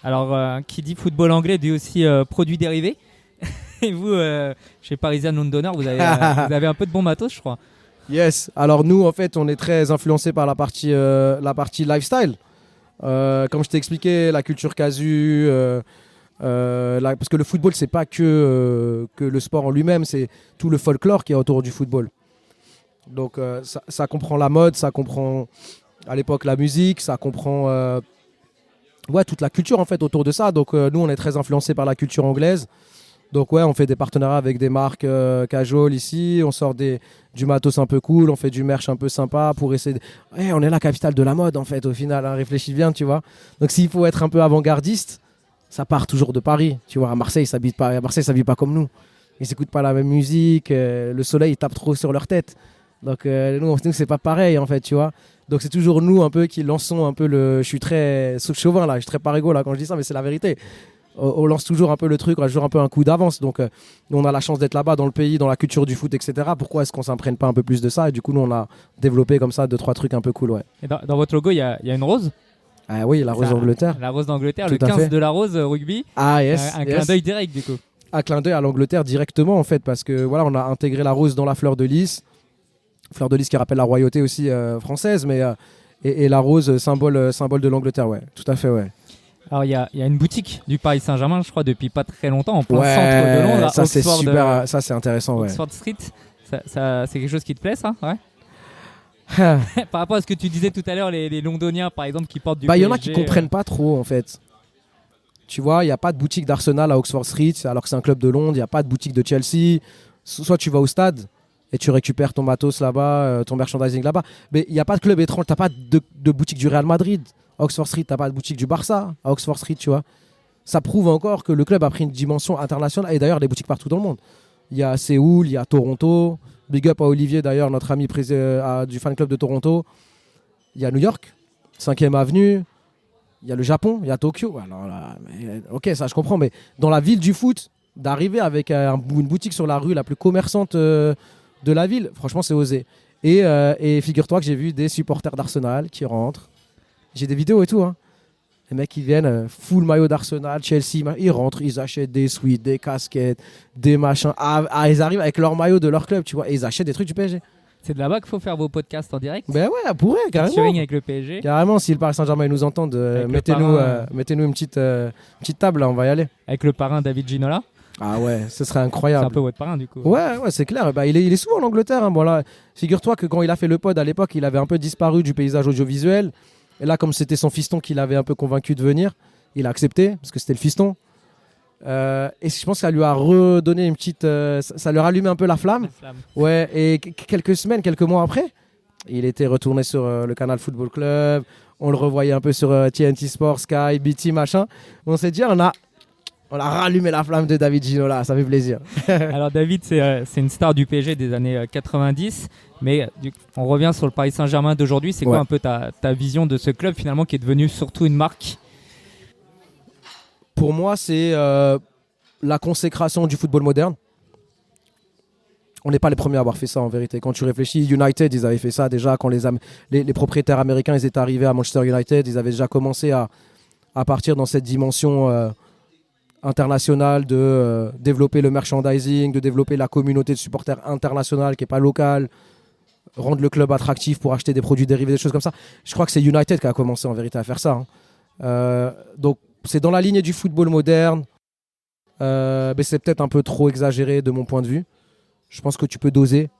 Alors, qui dit football anglais dit aussi produits dérivés. Et vous, chez Parisien Londonner, vous avez un peu de bon matos, je crois. Yes. Alors nous, en fait, on est très influencé par la partie lifestyle. Comme je t'ai expliqué, la culture casu. Parce que le football, c'est pas que le sport en lui-même, c'est tout le folklore qui est autour du football. Donc ça comprend la mode, ça comprend à l'époque la musique, ça comprend toute la culture en fait autour de ça. Donc nous, on est très influencé par la culture anglaise. Donc on fait des partenariats avec des marques casual ici, on sort du matos un peu cool, on fait du merch un peu sympa pour essayer on est la capitale de la mode en fait au final, hein, réfléchis bien, tu vois. Donc s'il faut être un peu avant-gardiste, ça part toujours de Paris, tu vois. À Marseille, ils s'habillent pas comme nous. Ils n'écoutent pas la même musique. Le soleil, il tape trop sur leur tête. Donc nous, c'est pas pareil, en fait, tu vois. Donc c'est toujours nous un peu qui lançons un peu je suis très chauvin là, je suis très parigo là quand je dis ça, mais c'est la vérité. On lance toujours un peu le truc, on a toujours un peu un coup d'avance. Donc nous, on a la chance d'être là-bas dans le pays, dans la culture du foot, etc. Pourquoi est-ce qu'on s'imprègne pas un peu plus de ça? Et du coup, nous, on a développé comme ça 2-3 trucs un peu cool, ouais. Et dans votre logo, il y a une rose. Ah oui, la rose d'Angleterre. La rose d'Angleterre, le 15 de la rose rugby. Ah yes. Un clin d'œil direct du coup. Un clin d'œil à l'Angleterre directement en fait, parce que voilà, on a intégré la rose dans la fleur de lys. Fleur de lys qui rappelle la royauté aussi française, mais et la rose symbole de l'Angleterre, ouais, tout à fait, ouais. Alors, il y a une boutique du Paris Saint-Germain, je crois, depuis pas très longtemps, en plein centre de Londres, à ça c'est Oxford, super, ça c'est intéressant. Ouais. Oxford Street. C'est quelque chose qui te plaît, ça? Ouais. Par rapport à ce que tu disais tout à l'heure, les Londoniens, par exemple, qui portent du Bah, il y en a PSG, qui comprennent pas trop en fait. Tu vois, il n'y a pas de boutique d'Arsenal à Oxford Street, alors que c'est un club de Londres. Il n'y a pas de boutique de Chelsea. Soit tu vas au stade et tu récupères ton matos là-bas, ton merchandising là-bas. Mais il n'y a pas de club étrange. Tu n'as pas de boutique du Real Madrid à Oxford Street. Tu n'as pas de boutique du Barça à Oxford Street, tu vois. Ça prouve encore que le club a pris une dimension internationale. Et d'ailleurs, des boutiques partout dans le monde. Il y a Séoul, il y a Toronto. Big up à Olivier, d'ailleurs, notre ami du fan club de Toronto. Il y a New York, 5e avenue. Il y a le Japon, il y a Tokyo. Alors là, ok, ça je comprends, mais dans la ville du foot, d'arriver avec une boutique sur la rue la plus commerçante de la ville, franchement, c'est osé. Et figure-toi que j'ai vu des supporters d'Arsenal qui rentrent. J'ai des vidéos et tout. Hein. Les mecs, ils viennent, full maillot d'Arsenal, Chelsea, ils rentrent, ils achètent des suites, des casquettes, des machins. Ils arrivent avec leur maillot de leur club, tu vois, et ils achètent des trucs du PSG. C'est de là-bas qu'il faut faire vos podcasts en direct? Ben ouais, pourrait, carrément. Featuring avec le PSG. Carrément, si le Paris Saint-Germain nous entend, mettez-nous une petite table, là, on va y aller. Avec le parrain David Ginola. Ah ouais, ce serait incroyable. C'est un peu votre parrain du coup. Ouais, c'est clair. Bah, il est souvent en Angleterre. Hein. Bon, là, figure-toi que quand il a fait le pod à l'époque, il avait un peu disparu du paysage audiovisuel. Et là, comme c'était son fiston qui l'avait un peu convaincu de venir, il a accepté, parce que c'était le fiston. Et je pense que ça lui a redonné une petite... ça lui a rallumé un peu la flamme. Ouais, et quelques mois après, il était retourné sur le Canal Football Club. On le revoyait un peu sur TNT Sports, Sky, BT, machin. On s'est dit, on a rallumé la flamme de David Ginola, ça fait plaisir. Alors David, c'est une star du PSG des années 90, mais on revient sur le Paris Saint-Germain d'aujourd'hui. C'est quoi un peu ta vision de ce club finalement qui est devenu surtout une marque? Pour moi, c'est la consécration du football moderne. On n'est pas les premiers à avoir fait ça en vérité. Quand tu réfléchis, United, ils avaient fait ça déjà quand les propriétaires américains ils étaient arrivés à Manchester United. Ils avaient déjà commencé à partir dans cette dimension internationale de développer le merchandising, de développer la communauté de supporters internationale qui n'est pas locale, rendre le club attractif pour acheter des produits dérivés, des choses comme ça. Je crois que c'est United qui a commencé en vérité à faire ça. Hein. Donc c'est dans la lignée du football moderne, mais c'est peut-être un peu trop exagéré de mon point de vue. Je pense que tu peux doser.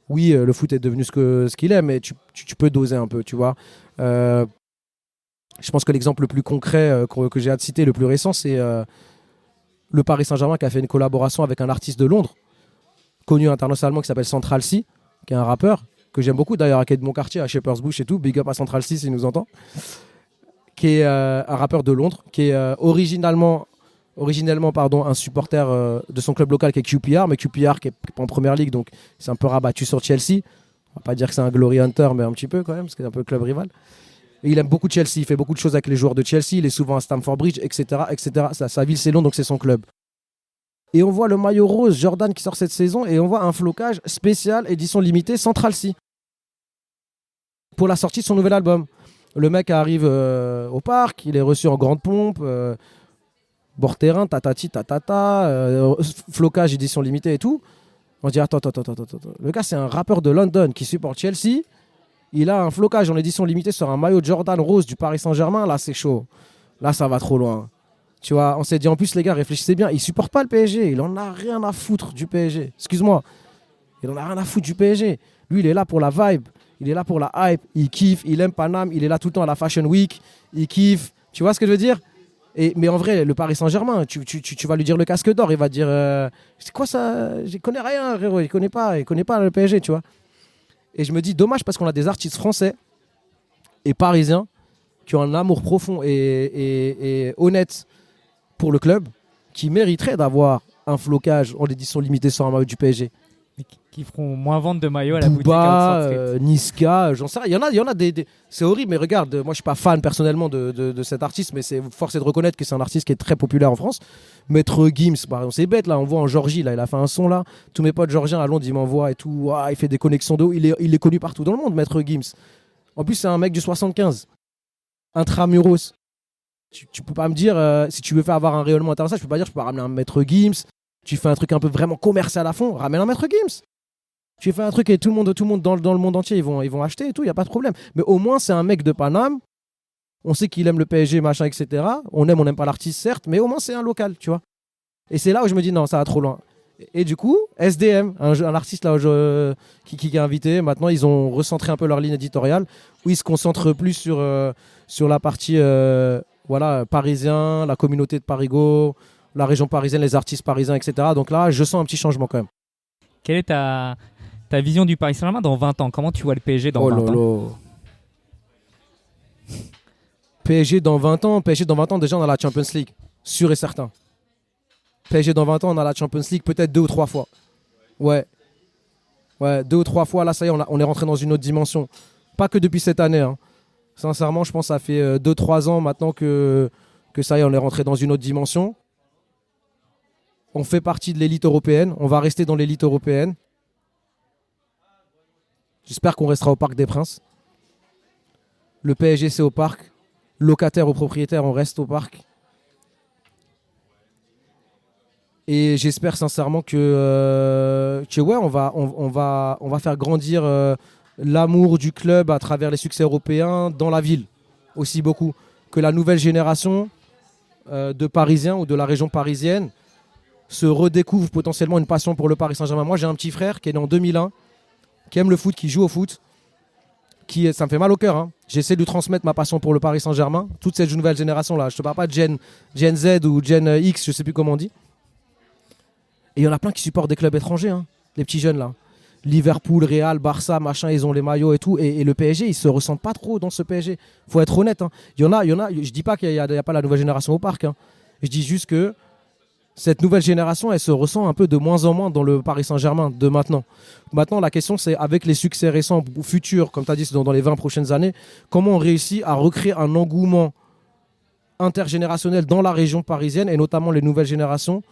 Oui, le foot est devenu ce qu'il est, mais tu peux doser un peu, tu vois. Je pense que l'exemple le plus concret que j'ai à te citer, le plus récent, c'est le Paris Saint-Germain qui a fait une collaboration avec un artiste de Londres, connu internationalement, qui s'appelle Central C, qui est un rappeur, que j'aime beaucoup d'ailleurs, qui est de mon quartier, à Shepherd's Bush et tout. Big up à Central C s'il nous entend. Qui est un rappeur de Londres, qui est originellement un supporter de son club local qui est QPR, mais QPR qui est pas en première ligue, donc c'est un peu rabattu sur Chelsea. On va pas dire que c'est un glory hunter, mais un petit peu quand même, parce que c'est un peu le club rival. Et il aime beaucoup Chelsea, il fait beaucoup de choses avec les joueurs de Chelsea, il est souvent à Stamford Bridge, etc. Sa ville c'est Londres, donc c'est son club. Et on voit le maillot rose Jordan qui sort cette saison, et on voit un flocage spécial, édition limitée, Central C, pour la sortie de son nouvel album. Le mec arrive au parc, il est reçu en grande pompe, bord terrain, tatati, tatata, flocage, édition limitée et tout. On se dit attends. Le gars, c'est un rappeur de London qui supporte Chelsea. Il a un flocage en édition limitée sur un maillot Jordan rose du Paris Saint-Germain. Là, c'est chaud. Là, ça va trop loin. Tu vois, on s'est dit en plus, les gars, réfléchissez bien. Il supporte pas le PSG. Il en a rien à foutre du PSG. Excuse-moi. Il en a rien à foutre du PSG. Lui, il est là pour la vibe. Il est là pour la hype. Il kiffe. Il aime Paname. Il est là tout le temps à la Fashion Week. Il kiffe. Tu vois ce que je veux dire? Mais en vrai, le Paris Saint-Germain, tu vas lui dire le casque d'or. Il va dire c'est quoi ça? Je connais rien, frérot. Il connaît pas le PSG, tu vois. Et je me dis, dommage parce qu'on a des artistes français et parisiens qui ont un amour profond et honnête pour le club, qui mériteraient d'avoir un flocage en édition limitée sur un maillot du PSG. Qui feront moins vendre de maillots à la boutique. Booba, Niska, j'en sais rien. Il y en a des... C'est horrible, mais regarde, moi je suis pas fan personnellement de cet artiste, mais force est de reconnaître que c'est un artiste qui est très populaire en France. Maître Gims, par exemple, c'est bête là, on voit en Georgie, là, il a fait un son là. Tous mes potes georgiens à Londres, ils m'envoient et tout. Il fait des connexions d'eau. Il est connu partout dans le monde, Maître Gims. En plus, c'est un mec du 75. Intramuros. Tu peux pas me dire, si tu veux faire avoir un rayonnement international, je peux pas dire, je peux pas ramener un Maître Gims. Tu fais un truc un peu vraiment commercial à fond, ramène un Maître Gims. Tu fais un truc et tout le monde dans le monde entier, ils vont acheter et tout, il n'y a pas de problème. Mais au moins, c'est un mec de Paname On sait qu'il aime le PSG, machin, etc. On n'aime pas l'artiste, certes, mais au moins c'est un local, tu vois. Et c'est là où je me dis non, ça va trop loin. Et du coup, SDM, un artiste là, qui est invité, maintenant ils ont recentré un peu leur ligne éditoriale, où ils se concentrent plus sur la partie voilà, parisien, la communauté de Parigo, la région parisienne, les artistes parisiens, etc. Donc là, je sens un petit changement quand même. Quelle est ta vision du Paris Saint-Germain dans 20 ans? Comment tu vois le PSG dans 20 ans? PSG dans 20 ans, déjà on a la Champions League, sûr et certain. PSG dans 20 ans, on a la Champions League peut-être 2 ou 3 fois. Ouais, 2 ou 3 fois, là ça y est, on est rentré dans une autre dimension. Pas que depuis cette année, hein. Sincèrement, je pense que ça fait 2-3 ans maintenant que ça y est, on est rentré dans une autre dimension. On fait partie de l'élite européenne, on va rester dans l'élite européenne. J'espère qu'on restera au Parc des Princes. Le PSG c'est au Parc. Locataire ou propriétaire, on reste au Parc. Et j'espère sincèrement que ouais, on va faire grandir l'amour du club à travers les succès européens dans la ville aussi beaucoup. Que la nouvelle génération de Parisiens ou de la région parisienne se redécouvre potentiellement une passion pour le Paris Saint-Germain. Moi, j'ai un petit frère qui est né en 2001, qui aime le foot, qui joue au foot, ça me fait mal au cœur, hein. J'essaie de transmettre ma passion pour le Paris Saint-Germain, toute cette nouvelle génération-là. Je ne te parle pas de Gen Z ou Gen X, je ne sais plus comment on dit. Et il y en a plein qui supportent des clubs étrangers, hein, les petits jeunes là. Liverpool, Real, Barça, machin, ils ont les maillots et tout. Et le PSG, ils se ressentent pas trop dans ce PSG. Faut être honnête, hein. Il y en a. Je dis pas qu'il n'y a pas la nouvelle génération au parc, hein. Je dis juste que cette nouvelle génération, elle se ressent un peu de moins en moins dans le Paris Saint-Germain de maintenant. Maintenant, la question, c'est avec les succès récents ou futurs, comme tu as dit, dans les 20 prochaines années, comment on réussit à recréer un engouement intergénérationnel dans la région parisienne et notamment les nouvelles générations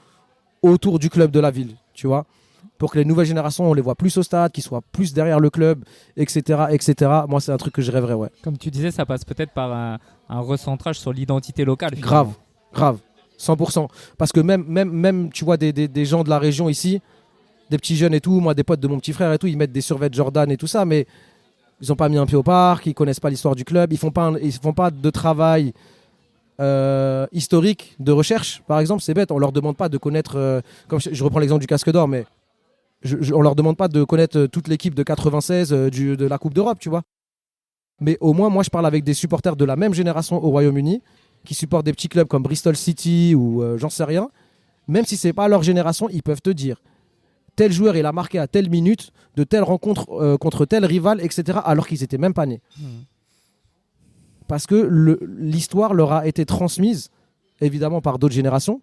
autour du club de la ville, tu vois, pour que les nouvelles générations, on les voit plus au stade, qu'ils soient plus derrière le club, etc., etc. Moi, c'est un truc que je rêverais, ouais. Comme tu disais, ça passe peut-être par un recentrage sur l'identité locale. Finalement. Grave. 100%. Parce que même tu vois, des gens de la région ici, des petits jeunes et tout, moi, des potes de mon petit frère et tout, ils mettent des survêtements Jordan et tout ça, mais ils n'ont pas mis un pied au parc, ils connaissent pas l'histoire du club, ils font pas de travail historique de recherche, par exemple. C'est bête, on leur demande pas de connaître, comme je reprends l'exemple du Casque d'Or, mais on leur demande pas de connaître toute l'équipe de 96 de la Coupe d'Europe, tu vois. Mais au moins, moi, je parle avec des supporters de la même génération au Royaume-Uni, qui supportent des petits clubs comme Bristol City ou j'en sais rien. Même si c'est pas leur génération, ils peuvent te dire tel joueur il a marqué à telle minute de telle rencontre contre tel rival, etc. alors qu'ils étaient même pas nés. Parce que l'histoire leur a été transmise évidemment par d'autres générations,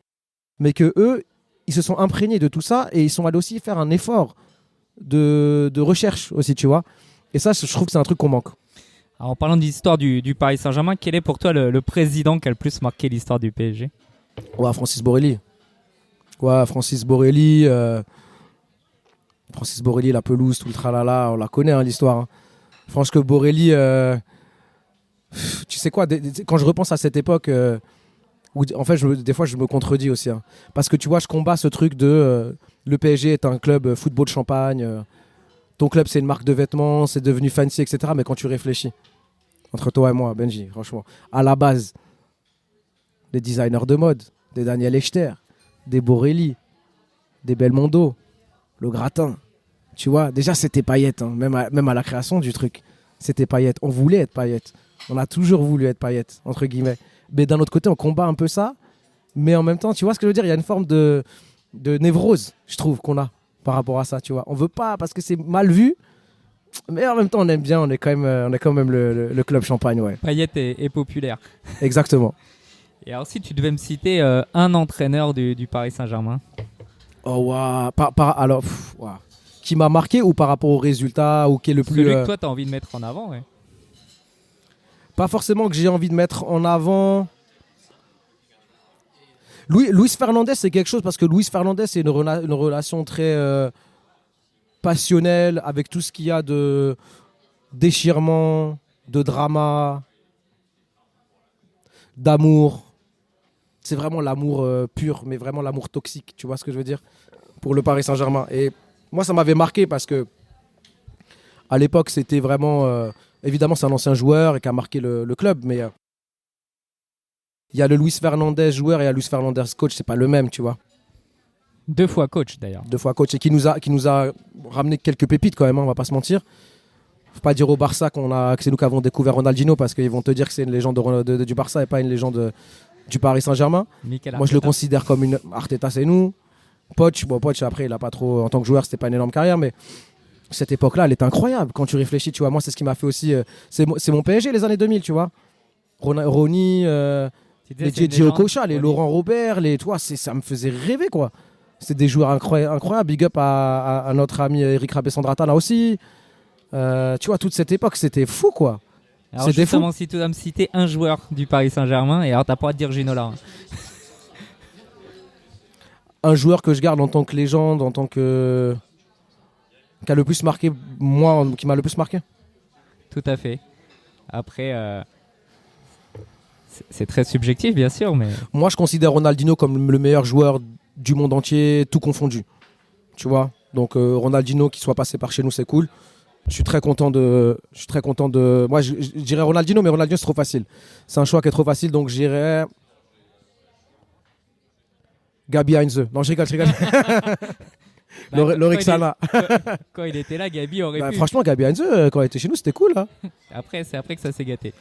mais que eux ils se sont imprégnés de tout ça et ils sont allés aussi faire un effort de recherche aussi, tu vois. Et ça, je trouve que c'est un truc qu'on manque. Alors, en parlant de l'histoire du Paris Saint-Germain, quel est pour toi le président qui a le plus marqué l'histoire du PSG? Ouais, Francis Borrelli. Ouais, Francis Borrelli, la pelouse, tout le tralala, on la connaît, hein, l'histoire. Hein. Franchement, Borrelli, tu sais quoi, quand je repense à cette époque, où, en fait, des fois, je me contredis aussi. Hein, parce que tu vois, je combats ce truc de le PSG est un club football champagne, ton club, c'est une marque de vêtements, c'est devenu fancy, etc. Mais quand tu réfléchis, entre toi et moi, Benji, franchement, à la base, des designers de mode, des Daniel Echter, des Borrelli, des Belmondo, le gratin. Tu vois, déjà, c'était paillettes, hein, même à la création du truc. C'était paillettes. On voulait être paillettes. On a toujours voulu être paillettes, entre guillemets. Mais d'un autre côté, on combat un peu ça. Mais en même temps, tu vois ce que je veux dire? Il y a une forme de névrose, je trouve, qu'on a par rapport à ça, tu vois. On veut pas parce que c'est mal vu. Mais en même temps, on aime bien. On est quand même le club champagne, ouais. Paillettes est populaire. Exactement. Et alors, si tu devais me citer un entraîneur du Paris Saint-Germain. Oh, waouh. Alors, wow. Qui m'a marqué ou par rapport au résultat ou qui est le plus... Celui que toi, tu as envie de mettre en avant, ouais. Pas forcément que j'ai envie de mettre en avant. Luis Fernandez, c'est quelque chose parce que Luis Fernandez, c'est une relation très passionnelle avec tout ce qu'il y a de déchirement, de drama, d'amour. C'est vraiment l'amour pur, mais vraiment l'amour toxique. Tu vois ce que je veux dire? Pour le Paris Saint-Germain. Et moi, ça m'avait marqué parce que à l'époque, c'était vraiment... évidemment, c'est un ancien joueur et qui a marqué le club, mais Il y a le Luis Fernandez joueur et il y a Luis Fernandez coach, c'est pas le même, tu vois. 2 fois coach d'ailleurs. 2 fois coach et qui nous a ramené quelques pépites quand même, hein, on va pas se mentir. Faut pas dire au Barça que c'est nous qui avons découvert Ronaldinho parce qu'ils vont te dire que c'est une légende du Barça et pas une légende du Paris Saint-Germain. Moi je le considère comme une Arteta, c'est nous. Poch après il a pas trop en tant que joueur, c'était pas une énorme carrière, mais cette époque-là, elle est incroyable quand tu réfléchis, tu vois. Moi c'est ce qui m'a fait aussi c'est mon PSG les années 2000, tu vois. Ronny, les Diego Okocha, les Laurent Robert, ça me faisait rêver quoi. C'est des joueurs incroyables. Big up à notre ami Eric Rabé-Sandrata là aussi. Tu vois, toute cette époque, c'était fou quoi. Alors justement, si tu dois me citer un joueur du Paris Saint-Germain, et alors t'as pas à dire Ginola. Un joueur que je garde en tant que légende, en tant que qui a le plus marqué, moi, qui m'a le plus marqué. Tout à fait. Après, c'est très subjectif, bien sûr, mais... Moi, je considère Ronaldinho comme le meilleur joueur du monde entier, tout confondu. Tu vois. Donc, Ronaldinho, qui soit passé par chez nous, c'est cool. Je suis très content de... Moi, je dirais Ronaldinho, mais Ronaldinho, c'est trop facile. C'est un choix qui est trop facile, donc je dirais... Gabi Heinze. Non, je rigole. Lorixana. Quand il était là, Gabi aurait pu. Franchement, Gabi Heinze, quand il était chez nous, c'était cool. Hein. C'est après que ça s'est gâté.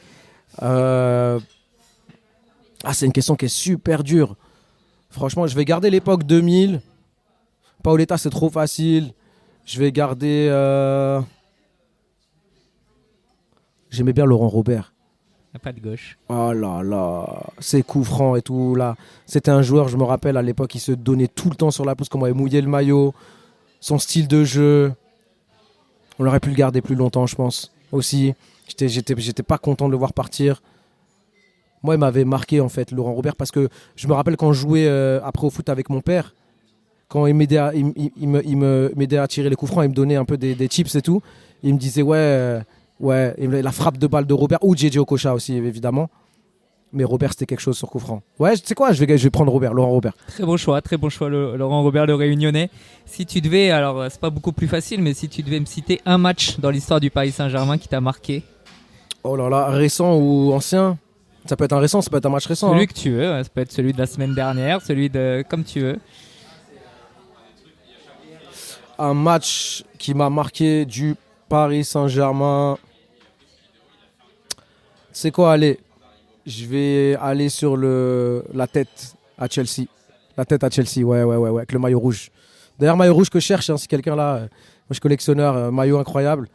C'est une question qui est super dure. Franchement, je vais garder l'époque 2000. Paoletta, c'est trop facile. Je vais garder... J'aimais bien Laurent Robert. Pas de gauche. Oh là là, ses coups francs et tout là. C'était un joueur, je me rappelle à l'époque, il se donnait tout le temps sur la pelouse, comment il mouillait le maillot, son style de jeu. On aurait pu le garder plus longtemps, je pense. Aussi, j'étais pas content de le voir partir. Moi, il m'avait marqué en fait, Laurent Robert, parce que je me rappelle quand je jouais après au foot avec mon père, quand il m'aidait à tirer les coups francs, il me donnait un peu des tips et tout. Il me disait ouais, la frappe de balle de Robert ou Diego Okocha aussi évidemment. Mais Robert c'était quelque chose sur coup franc. Ouais, tu sais quoi, je vais prendre Laurent Robert. Très bon choix, Laurent Robert, le Réunionnais. Si tu devais, alors c'est pas beaucoup plus facile, mais si tu devais me citer un match dans l'histoire du Paris Saint-Germain qui t'a marqué. Oh là là, récent ou ancien? Ça peut être un récent, ça peut être un match récent. Celui que tu veux, ça peut être celui de la semaine dernière, celui de comme tu veux. Un match qui m'a marqué du Paris Saint-Germain. C'est quoi, allez, je vais aller sur la tête à Chelsea. La tête à Chelsea, ouais, avec le maillot rouge. D'ailleurs, maillot rouge que je cherche, hein, si quelqu'un là, moi je suis collectionneur, maillot incroyable.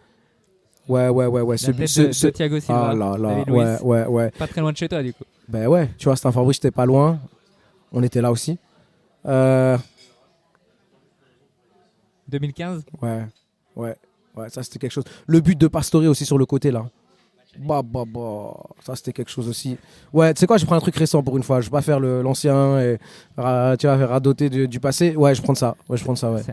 Ouais. La tête de Thiago Silva. Ah là, ouais. Pas très loin de chez toi, du coup. Ben ouais, tu vois, Stamford Bridge, j'étais pas loin. On était là aussi. 2015. Ouais, ça c'était quelque chose. Le but de Pastore aussi sur le côté là. Ça c'était quelque chose aussi. Ouais, tu sais quoi, je prends un truc récent pour une fois. Je vais pas faire l'ancien et tu vas faire radoter du passé. Ouais, je prends ça. Ouais.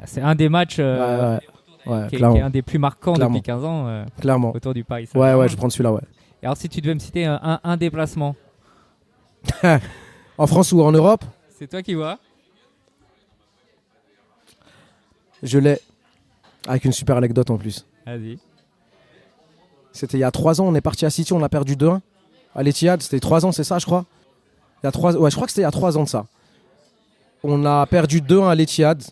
C'est un des matchs qui est un des plus marquants depuis 15 ans clairement. Autour du Paris Saint-Germain. Ouais, je prends celui-là, ouais. Et alors si tu devais me citer un déplacement. En France ou en Europe? C'est toi qui vois. Je l'ai. Avec une super anecdote en plus. Vas-y. C'était il y a 3 ans, on est parti à City, on a perdu 2-1 à l'Etihad. C'était 3 ans, c'est ça, je crois. Ouais, je crois que c'était il y a 3 ans de ça. On a perdu 2-1 à l'Etihad.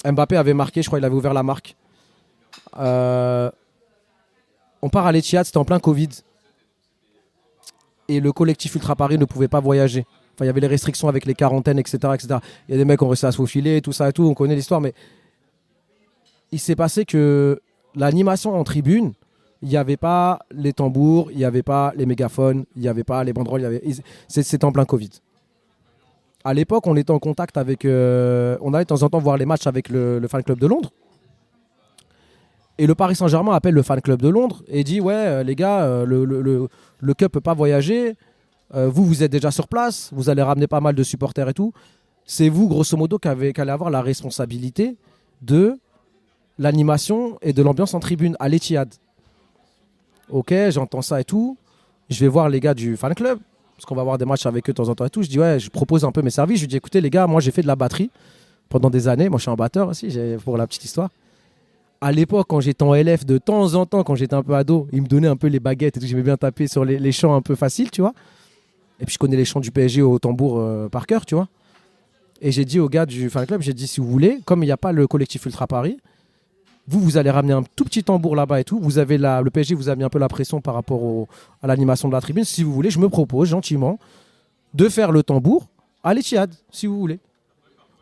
Mbappé avait marqué, je crois qu'il avait ouvert la marque. On part à l'Etihad, c'était en plein Covid. Et le collectif Ultra Paris ne pouvait pas voyager. Enfin, il y avait les restrictions avec les quarantaines, etc. Il y a des mecs qui ont réussi à se faufiler, tout ça et tout, on connaît l'histoire, mais il s'est passé que l'animation en tribune, il n'y avait pas les tambours, il n'y avait pas les mégaphones, il n'y avait pas les banderoles, c'était en plein Covid. À l'époque, on était en contact avec... on allait de temps en temps voir les matchs avec le fan club de Londres. Et le Paris Saint-Germain appelle le fan club de Londres et dit « Ouais, les gars, le club ne peut pas voyager. Vous êtes déjà sur place. Vous allez ramener pas mal de supporters et tout. C'est vous, grosso modo, qui allez avoir la responsabilité de l'animation et de l'ambiance en tribune à l'Etihad. » Ok, j'entends ça et tout. Je vais voir les gars du fan club, parce qu'on va avoir des matchs avec eux de temps en temps et tout. Je dis, ouais, je propose un peu mes services. Je lui dis, écoutez les gars, moi j'ai fait de la batterie pendant des années. Moi je suis un batteur aussi, pour la petite histoire. À l'époque, quand j'étais en LF, de temps en temps, quand j'étais un peu ado, ils me donnaient un peu les baguettes et tout. J'aimais bien taper sur les chants un peu faciles, tu vois. Et puis je connais les chants du PSG au tambour par cœur, tu vois. Et j'ai dit aux gars du fan club, j'ai dit si vous voulez, comme il n'y a pas le collectif Ultra Paris, vous allez ramener un tout petit tambour là-bas et tout. Vous avez le PSG vous a mis un peu la pression par rapport à l'animation de la tribune. Si vous voulez, je me propose gentiment de faire le tambour à l'Etihad, si vous voulez.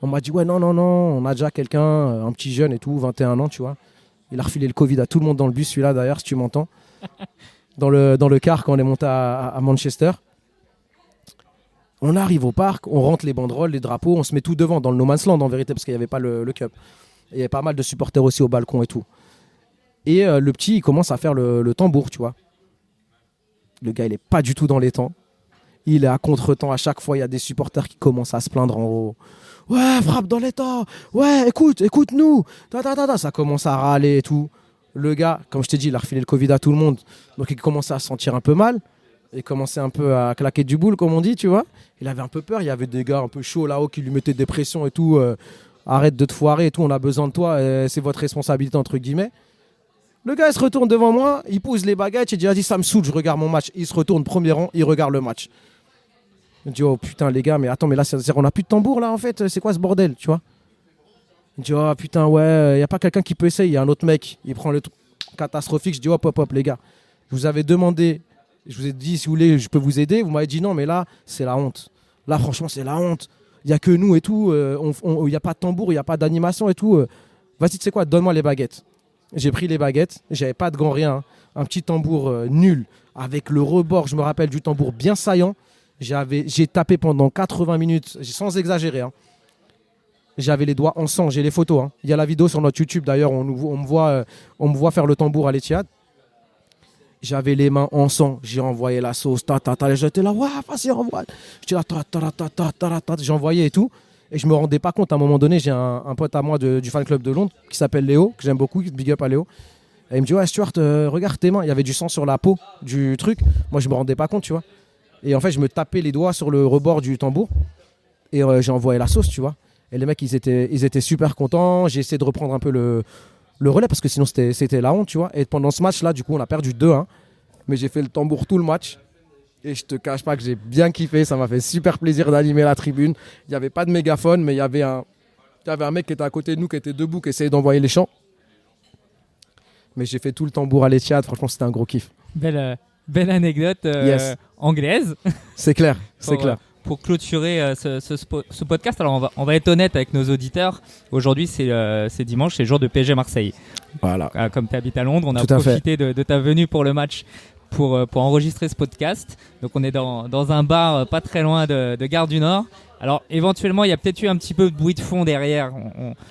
On m'a dit ouais, non, on a déjà quelqu'un, un petit jeune et tout, 21 ans, tu vois. Il a refilé le Covid à tout le monde dans le bus, celui-là d'ailleurs, si tu m'entends. Dans le car quand on est monté à Manchester. On arrive au parc, on rentre les banderoles, les drapeaux, on se met tout devant, dans le No Man's Land en vérité, parce qu'il n'y avait pas le cup. Il y avait pas mal de supporters aussi au balcon et tout. Et le petit, il commence à faire le tambour, tu vois. Le gars, il n'est pas du tout dans les temps. Il est à contre-temps. À chaque fois, il y a des supporters qui commencent à se plaindre en haut. Ouais, frappe dans les temps. Ouais, écoute-nous. Ça commence à râler et tout. Le gars, comme je t'ai dit, il a refilé le Covid à tout le monde. Donc, il commençait à se sentir un peu mal. Il commençait un peu à claquer du boule, comme on dit, tu vois. Il avait un peu peur. Il y avait des gars un peu chauds là-haut qui lui mettaient des pressions et tout. Arrête de te foirer et tout. On a besoin de toi. C'est votre responsabilité, entre guillemets. Le gars, il se retourne devant moi. Il pose les baguettes. Il dit, vas-y, ça me saoule, je regarde mon match. Il se retourne, premier rang. Il regarde le match. Il dit, oh putain, les gars, mais attends, mais là, on n'a plus de tambour, là, en fait. C'est quoi ce bordel, tu vois? Il dit, oh putain, ouais, il n'y a pas quelqu'un qui peut essayer. Il y a un autre mec. Il prend le truc catastrophique. Je dis, hop, les gars. Je vous avais demandé. Je vous ai dit, si vous voulez, je peux vous aider. Vous m'avez dit non, mais là, c'est la honte. Là, franchement, c'est la honte. Il n'y a que nous et tout. Il n'y a pas de tambour, il n'y a pas d'animation et tout. Vas-y, tu sais quoi, donne-moi les baguettes. J'ai pris les baguettes. J'avais pas de gants, rien. Un petit tambour nul. Avec le rebord, je me rappelle, du tambour bien saillant. J'ai tapé pendant 80 minutes, sans exagérer. Hein. J'avais les doigts en sang, j'ai les photos. Hein. Il y a la vidéo sur notre YouTube, d'ailleurs, on me voit faire le tambour à l'Etihad. J'avais les mains en sang, j'ai envoyé la sauce, j'étais là, ouais, vas-y, envoie. J'étais là, j'envoyais et tout. Et je me rendais pas compte, à un moment donné, j'ai un pote à moi du fan club de Londres qui s'appelle Léo, que j'aime beaucoup, big up à Léo. Et il me dit, ouais, Stuart, regarde tes mains. Il y avait du sang sur la peau du truc. Moi, je me rendais pas compte, tu vois. Et en fait, je me tapais les doigts sur le rebord du tambour. Et j'ai envoyé la sauce, tu vois. Et les mecs, ils étaient super contents. J'ai essayé de reprendre un peu le relais parce que sinon c'était la honte, tu vois. Et pendant ce match là, du coup, on a perdu 2-1, mais j'ai fait le tambour tout le match et je te cache pas que j'ai bien kiffé. Ça m'a fait super plaisir d'animer la tribune. Il n'y avait pas de mégaphone, mais il y avait un mec qui était à côté de nous, qui était debout, qui essayait d'envoyer les chants. Mais j'ai fait tout le tambour à l'Etihad. Franchement, c'était un gros kiff. Belle anecdote Yes. anglaise. C'est clair, c'est clair. Pour clôturer ce podcast, alors on va être honnête avec nos auditeurs. Aujourd'hui, c'est dimanche, c'est le jour de PSG Marseille. Voilà. Comme tu habites à Londres, on a Tout à profité de ta venue pour le match pour enregistrer ce podcast. Donc on est dans un bar pas très loin de Gare du Nord. Alors éventuellement, il y a peut-être eu un petit peu de bruit de fond derrière.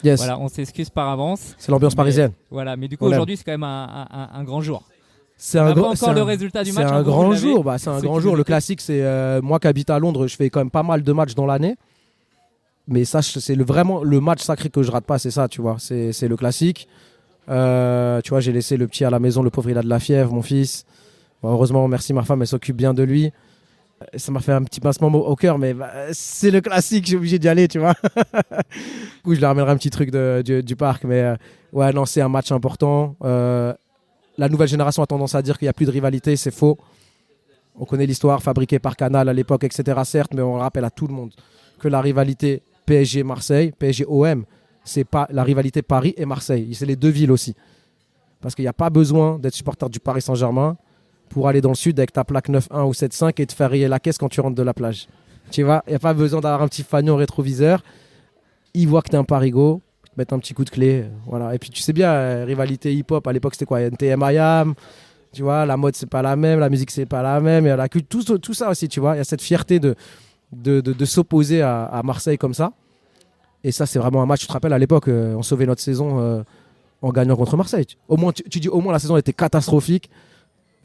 Yes. Voilà, on s'excuse par avance. C'est l'ambiance parisienne. Voilà, mais du coup aujourd'hui, c'est quand même un grand jour. C'est on n'a pas encore le résultat du match. C'est un grand jour. C'est un grand jour. Le classique, c'est moi qui habite à Londres, je fais quand même pas mal de matchs dans l'année. Mais ça, c'est vraiment le match sacré que je rate pas, c'est ça, tu vois. C'est le classique. Tu vois, j'ai laissé le petit à la maison, le pauvre, il a de la fièvre, mon fils. Bon, heureusement, merci ma femme, elle s'occupe bien de lui. Ça m'a fait un petit pincement au cœur, mais c'est le classique, j'ai obligé d'y aller, tu vois. Du coup, je leur ramènerai un petit truc du parc. Mais ouais, non, c'est un match important. La nouvelle génération a tendance à dire qu'il n'y a plus de rivalité, c'est faux. On connaît l'histoire fabriquée par Canal à l'époque, etc. Certes, mais on rappelle à tout le monde que la rivalité PSG-Marseille, PSG-OM, c'est pas la rivalité Paris et Marseille. C'est les deux villes aussi. Parce qu'il n'y a pas besoin d'être supporter du Paris Saint-Germain pour aller dans le sud avec ta plaque 9-1 ou 7-5 et te faire rayer la caisse quand tu rentres de la plage. Tu vois, il n'y a pas besoin d'avoir un petit fanion rétroviseur. Ils voient que tu es un parigo, mettre un petit coup de clé, voilà. Et puis tu sais bien, rivalité hip-hop, à l'époque c'était quoi, NTM IAM, tu vois, la mode c'est pas la même, la musique c'est pas la même, et la culture, tout ça aussi, tu vois, il y a cette fierté de s'opposer à Marseille comme ça. Et ça c'est vraiment un match, tu te rappelles à l'époque, on sauvait notre saison en gagnant contre Marseille. Au moins, tu dis au moins la saison était catastrophique.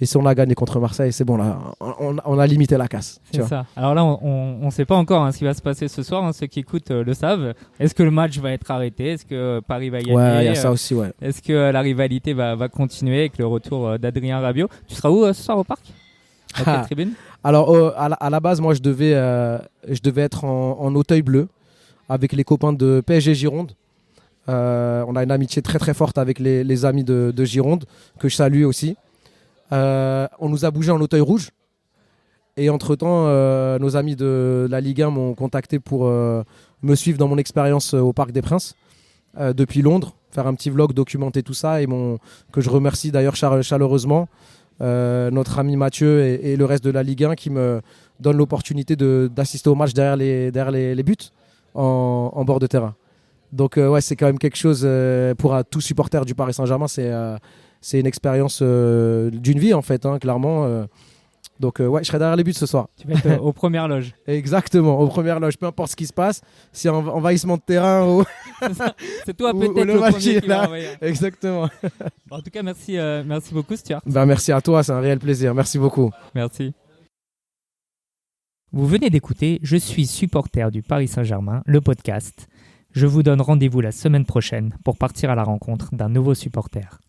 Et si on a gagné contre Marseille, c'est bon, là, on a limité la casse. C'est ça. Alors là, on ne sait pas encore ce qui va se passer ce soir. Ceux qui écoutent le savent. Est-ce que le match va être arrêté? Est-ce que Paris va gagner? Ouais, il y a ça aussi, ouais. Est-ce que la rivalité va continuer avec le retour d'Adrien Rabiot? Tu seras où ce soir au parc? À quelle tribune? Alors, à la base, moi, je devais être en Auteuil bleu avec les copains de PSG Gironde. On a une amitié très, très forte avec les amis de Gironde, que je salue aussi. On nous a bougé en Auteuil rouge. Et entre-temps, nos amis de la Ligue 1 m'ont contacté pour me suivre dans mon expérience au Parc des Princes depuis Londres, faire un petit vlog, documenter tout ça, et que je remercie d'ailleurs chaleureusement notre ami Mathieu et le reste de la Ligue 1 qui me donne l'opportunité d'assister au match derrière les buts en bord de terrain. Donc ouais, c'est quand même quelque chose pour tout supporter du Paris Saint-Germain, c'est une expérience d'une vie en fait, hein, clairement. Donc ouais, je serai derrière les buts ce soir. Tu vas être aux premières loges. Exactement, aux premières loges, peu importe ce qui se passe, si un envahissement de terrain ou... C'est toi ou peut-être le le match premier est qui va là. envoyer. Exactement. Bon, en tout cas, merci beaucoup Stuart. Merci à toi, c'est un réel plaisir. Merci beaucoup. Merci. Vous venez d'écouter Je suis supporter du Paris Saint-Germain, le podcast. Je vous donne rendez-vous la semaine prochaine pour partir à la rencontre d'un nouveau supporter.